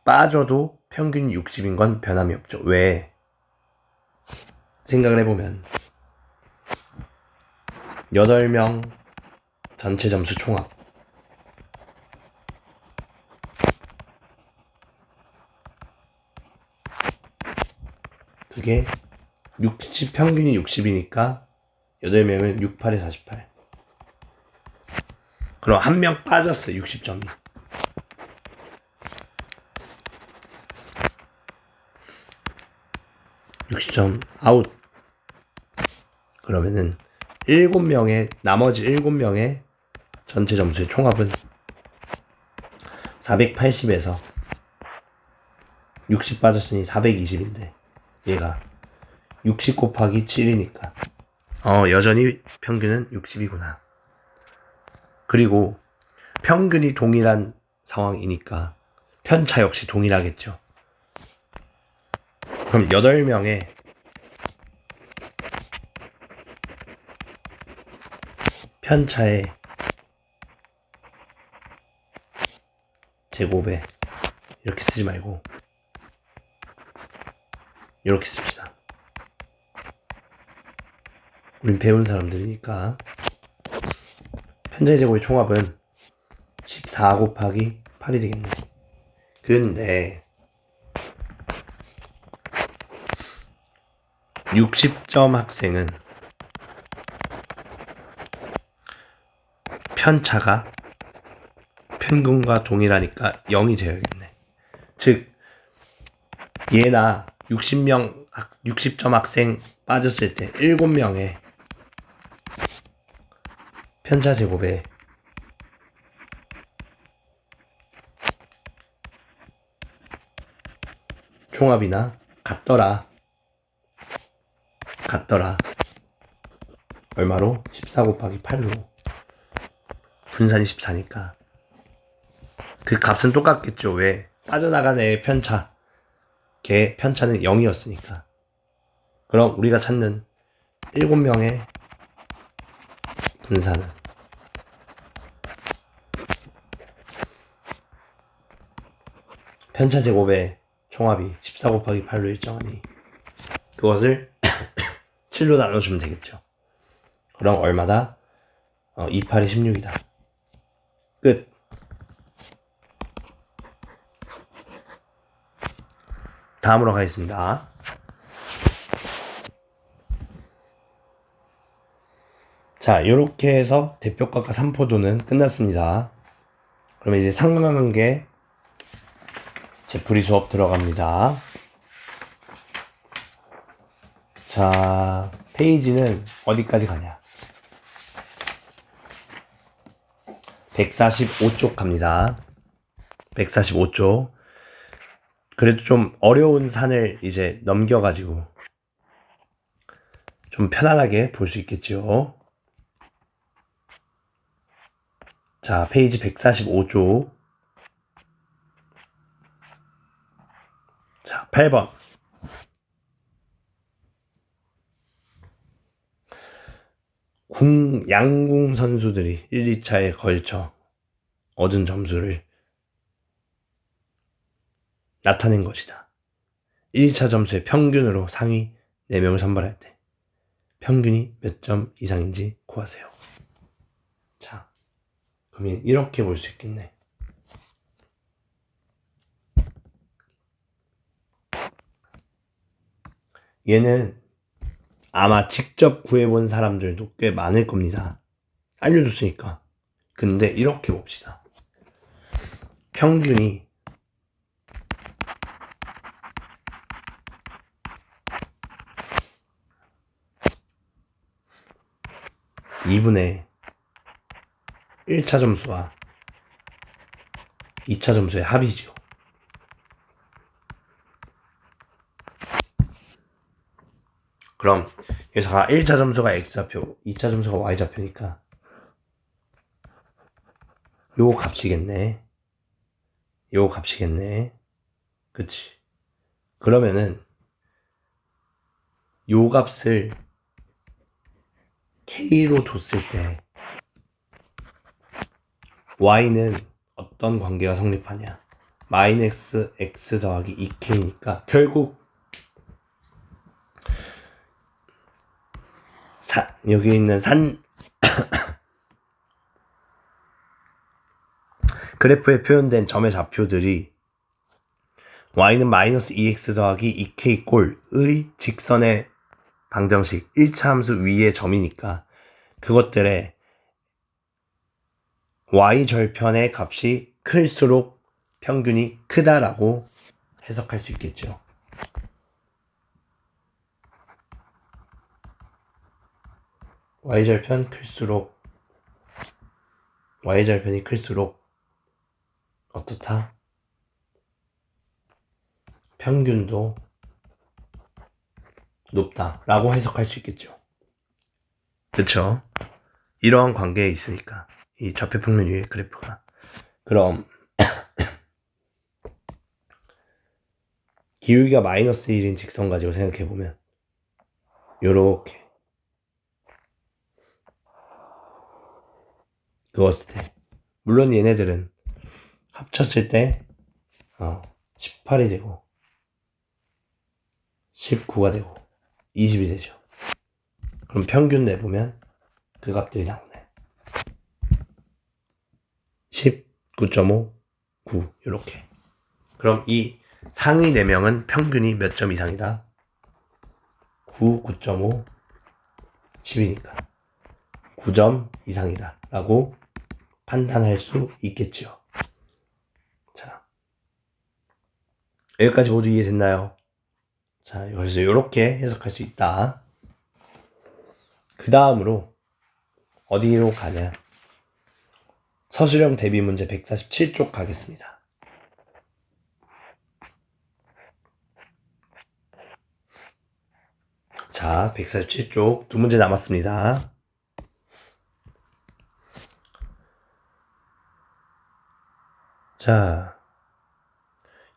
빠져도 평균이 60인 건 변함이 없죠. 왜? 생각을 해보면 8명 전체 점수 총합 그게 60 평균이 60이니까 8명은 68에 48. 그럼 한 명 빠졌어요. 60점이. 60점 아웃. 그러면은 나머지 7명의 전체 점수의 총합은 480에서 60 빠졌으니 420인데 얘가 60 곱하기 7이니까 여전히 평균은 60이구나. 그리고 평균이 동일한 상황이니까 편차 역시 동일하겠죠. 그럼 8명의 편차의 제곱에 이렇게 쓰지 말고 이렇게 씁시다. 우린 배운 사람들이니까. 편차의 제곱의 총합은 14 곱하기 8이 되겠네. 근데 60점 학생은 편차가 평균과 동일하니까 0이 되어야겠네. 즉 얘나 60점 학생 빠졌을 때 7명의 편차 제곱에 총합이나 같더라. 얼마로? 14 곱하기 8로. 분산이 14니까 그 값은 똑같겠죠. 왜? 빠져나간 애의 편차, 걔 편차는 0이었으니까. 그럼 우리가 찾는 7명의 분산은 편차 제곱의 총합이 14 곱하기 8로 일정하니 그것을 7로 나눠주면 되겠죠. 그럼 얼마다? 2, 8이 16이다. 끝. 다음으로 가겠습니다. 자, 요렇게 해서 대표값과 삼포도는 끝났습니다. 그러면 이제 상관관계 재풀이 수업 들어갑니다. 자, 페이지는 어디까지 가냐? 145쪽 갑니다. 145쪽. 그래도 좀 어려운 산을 이제 넘겨가지고 좀 편안하게 볼 수 있겠죠. 자, 페이지 145쪽. 자, 8번. 양궁 선수들이 1, 2차에 걸쳐 얻은 점수를 나타낸 것이다. 1, 2차 점수의 평균으로 상위 4명을 선발할 때 평균이 몇 점 이상인지 구하세요. 자, 그러면 이렇게 볼 수 있겠네. 얘는 아마 직접 구해본 사람들도 꽤 많을 겁니다. 알려줬으니까. 근데 이렇게 봅시다. 평균이 2분의 1차 점수와 2차 점수의 합이죠. 그럼 여기서 1차 점수가 x좌표, 2차 점수가 y좌표니까 요 값이겠네. 요 값이겠네. 그치? 그러면은 요 값을 k로 뒀을 때 y는 어떤 관계가 성립하냐? 마이너스 x 더하기 2k니까 결국 여기 있는 그래프에 표현된 점의 좌표들이 y는 마이너스 2x 더하기 2k 꼴의 직선의 방정식 1차 함수 위의 점이니까 그것들의 y절편의 값이 클수록 평균이 크다라고 해석할 수 있겠죠. y절편이 클수록 어떻다? 평균도 높다라고 해석할 수 있겠죠. 그쵸? 이러한 관계에 있으니까 이 좌표평면 위의 그래프가. 그럼 기울기가 마이너스 1인 직선 가지고 생각해보면 요렇게 그었을 때 물론 얘네들은 합쳤을 때 18이 되고 19가 되고 20이 되죠. 그럼 평균 내보면 그 값들이 나오네. 19.5, 9 이렇게. 그럼 이 상위 4명은 평균이 몇 점 이상이다? 9, 9.5, 10이니까 9점 이상이다 라고 판단할 수 있겠죠. 자, 여기까지 모두 이해됐나요? 자, 여기서 이렇게 해석할 수 있다. 그 다음으로 어디로 가냐? 서술형 대비 문제 147쪽 가겠습니다. 자, 147쪽 2문제 남았습니다. 자,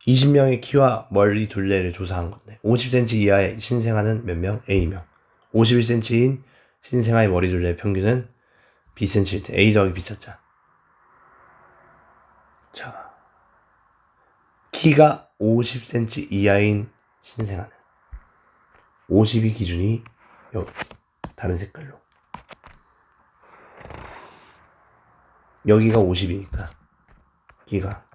20명의 키와 머리 둘레를 조사한 건데 50cm 이하의 신생아는 몇 명? A명. 51cm인 신생아의 머리 둘레의 평균은 Bcm일 때 A 더하기 B 찾자. 자, 키가 50cm 이하인 신생아는 50이 기준이 여기 다른 색깔로 여기가 50이니까 키가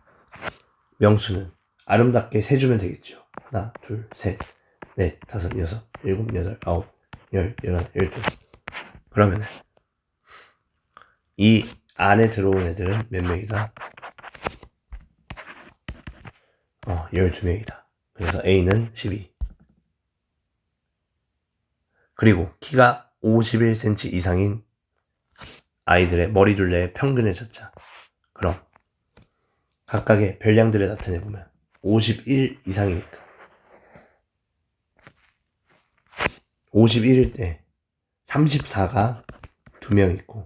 명수는 아름답게 세주면 되겠죠. 하나, 둘, 셋, 넷, 다섯, 여섯, 일곱, 여덟, 아홉, 열, 열한, 열둘. 그러면 이 안에 들어온 애들은 몇 명이다? 12명이다. 그래서 A는 12. 그리고 키가 51cm 이상인 아이들의 머리 둘레의 평균을 찾자. 그럼 각각의 별량들을 나타내보면 51 이상이니까 51일 때 34가 2명 있고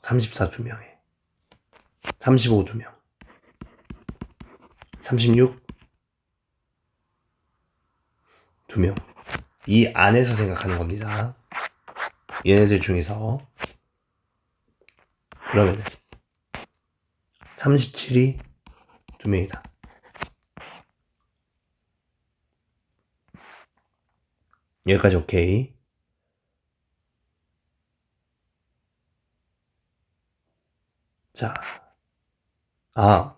34 2명에 35 2명 36 2명 이 안에서 생각하는 겁니다. 얘네들 중에서 그러면 37이 2명이다. 여기까지 오케이. 자,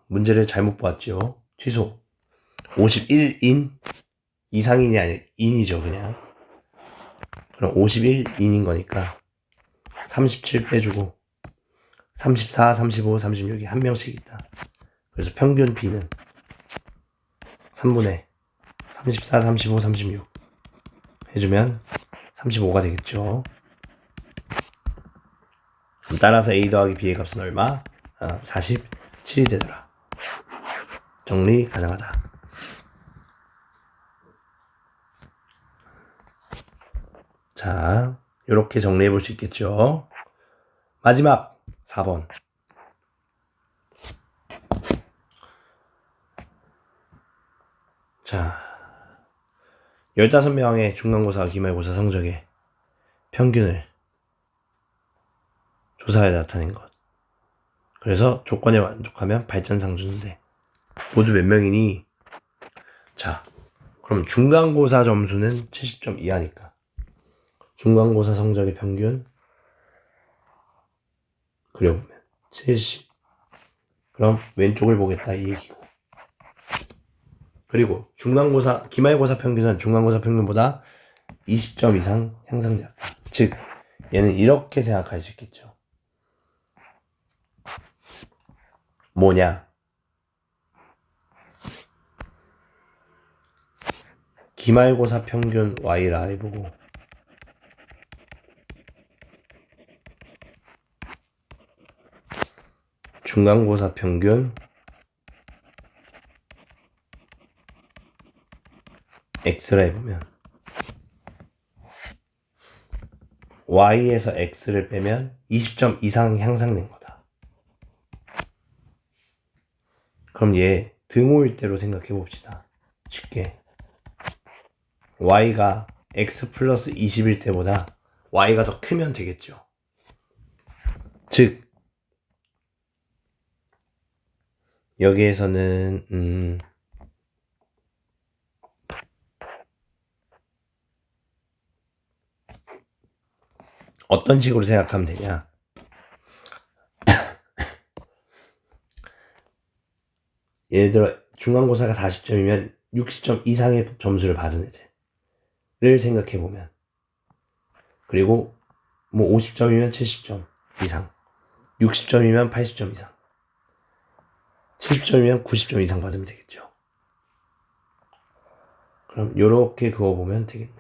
문제를 잘못 보았죠. 취소. 51인 이상인이 아니라 인이죠, 그냥. 그럼 51인인 거니까 37 빼주고 34, 35, 36이 한 명씩 있다. 그래서 평균 B는 3분의 34, 35, 36 해주면 35가 되겠죠. 그럼 따라서 A 더하기 B의 값은 얼마? 47이 되더라. 정리 가능하다. 자, 이렇게 정리해 볼 수 있겠죠. 마지막 4번. 자, 15명의 중간고사와 기말고사 성적의 평균을 조사해 나타낸 것. 그래서 조건에 만족하면 발전상 주는데 모두 몇 명이니? 자, 그럼 중간고사 점수는 70점 이하니까 중간고사 성적의 평균 그려보면 70. 그럼 왼쪽을 보겠다 이 얘기고. 그리고 중간고사, 기말고사 평균은 중간고사 평균보다 20점 이상 향상되었다. 즉, 얘는 이렇게 생각할 수 있겠죠. 뭐냐? 기말고사 평균 Y라 해보고 중간고사 평균 X라 해보면 Y에서 X를 빼면 20점 이상 향상된 거다. 그럼 얘 등호일 대로 생각해 봅시다. 쉽게. Y가 X 플러스 20일 때보다 Y가 더 크면 되겠죠. 즉, 여기에서는 어떤 식으로 생각하면 되냐? 예를 들어 중간고사가 40점이면 60점 이상의 점수를 받은 애들을 생각해 보면, 그리고 뭐 50점이면 70점 이상, 60점이면 80점 이상, 70점이면 90점 이상 받으면 되겠죠. 그럼 요렇게 그어보면 되겠네.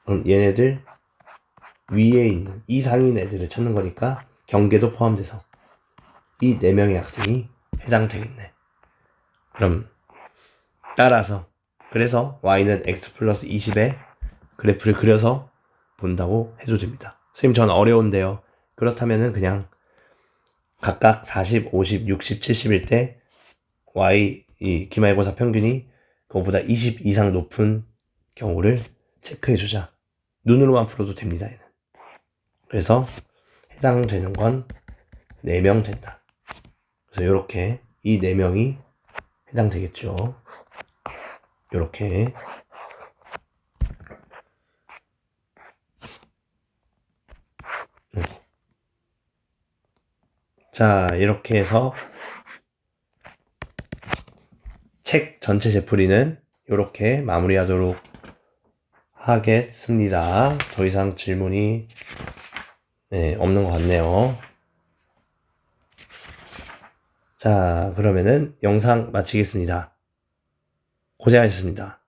그럼 얘네들 위에 있는 이상인 애들을 찾는 거니까 경계도 포함돼서 이 4명의 학생이 해당되겠네. 그럼 따라서 그래서 Y는 X 플러스 20의 그래프를 그려서 본다고 해도 됩니다. 선생님 전 어려운데요. 그렇다면은 그냥 각각 40, 50, 60, 70일 때 Y 이 기말고사 평균이 그거보다 20 이상 높은 경우를 체크해주자. 눈으로만 풀어도 됩니다. 얘는. 그래서 해당되는 건 4명 된다. 그래서 이렇게 이 4명이 해당되겠죠. 이렇게. 자, 이렇게 해서 책 전체 제풀이는 이렇게 마무리하도록 하겠습니다. 더 이상 질문이 없는 것 같네요. 자, 그러면은 영상 마치겠습니다. 고생하셨습니다.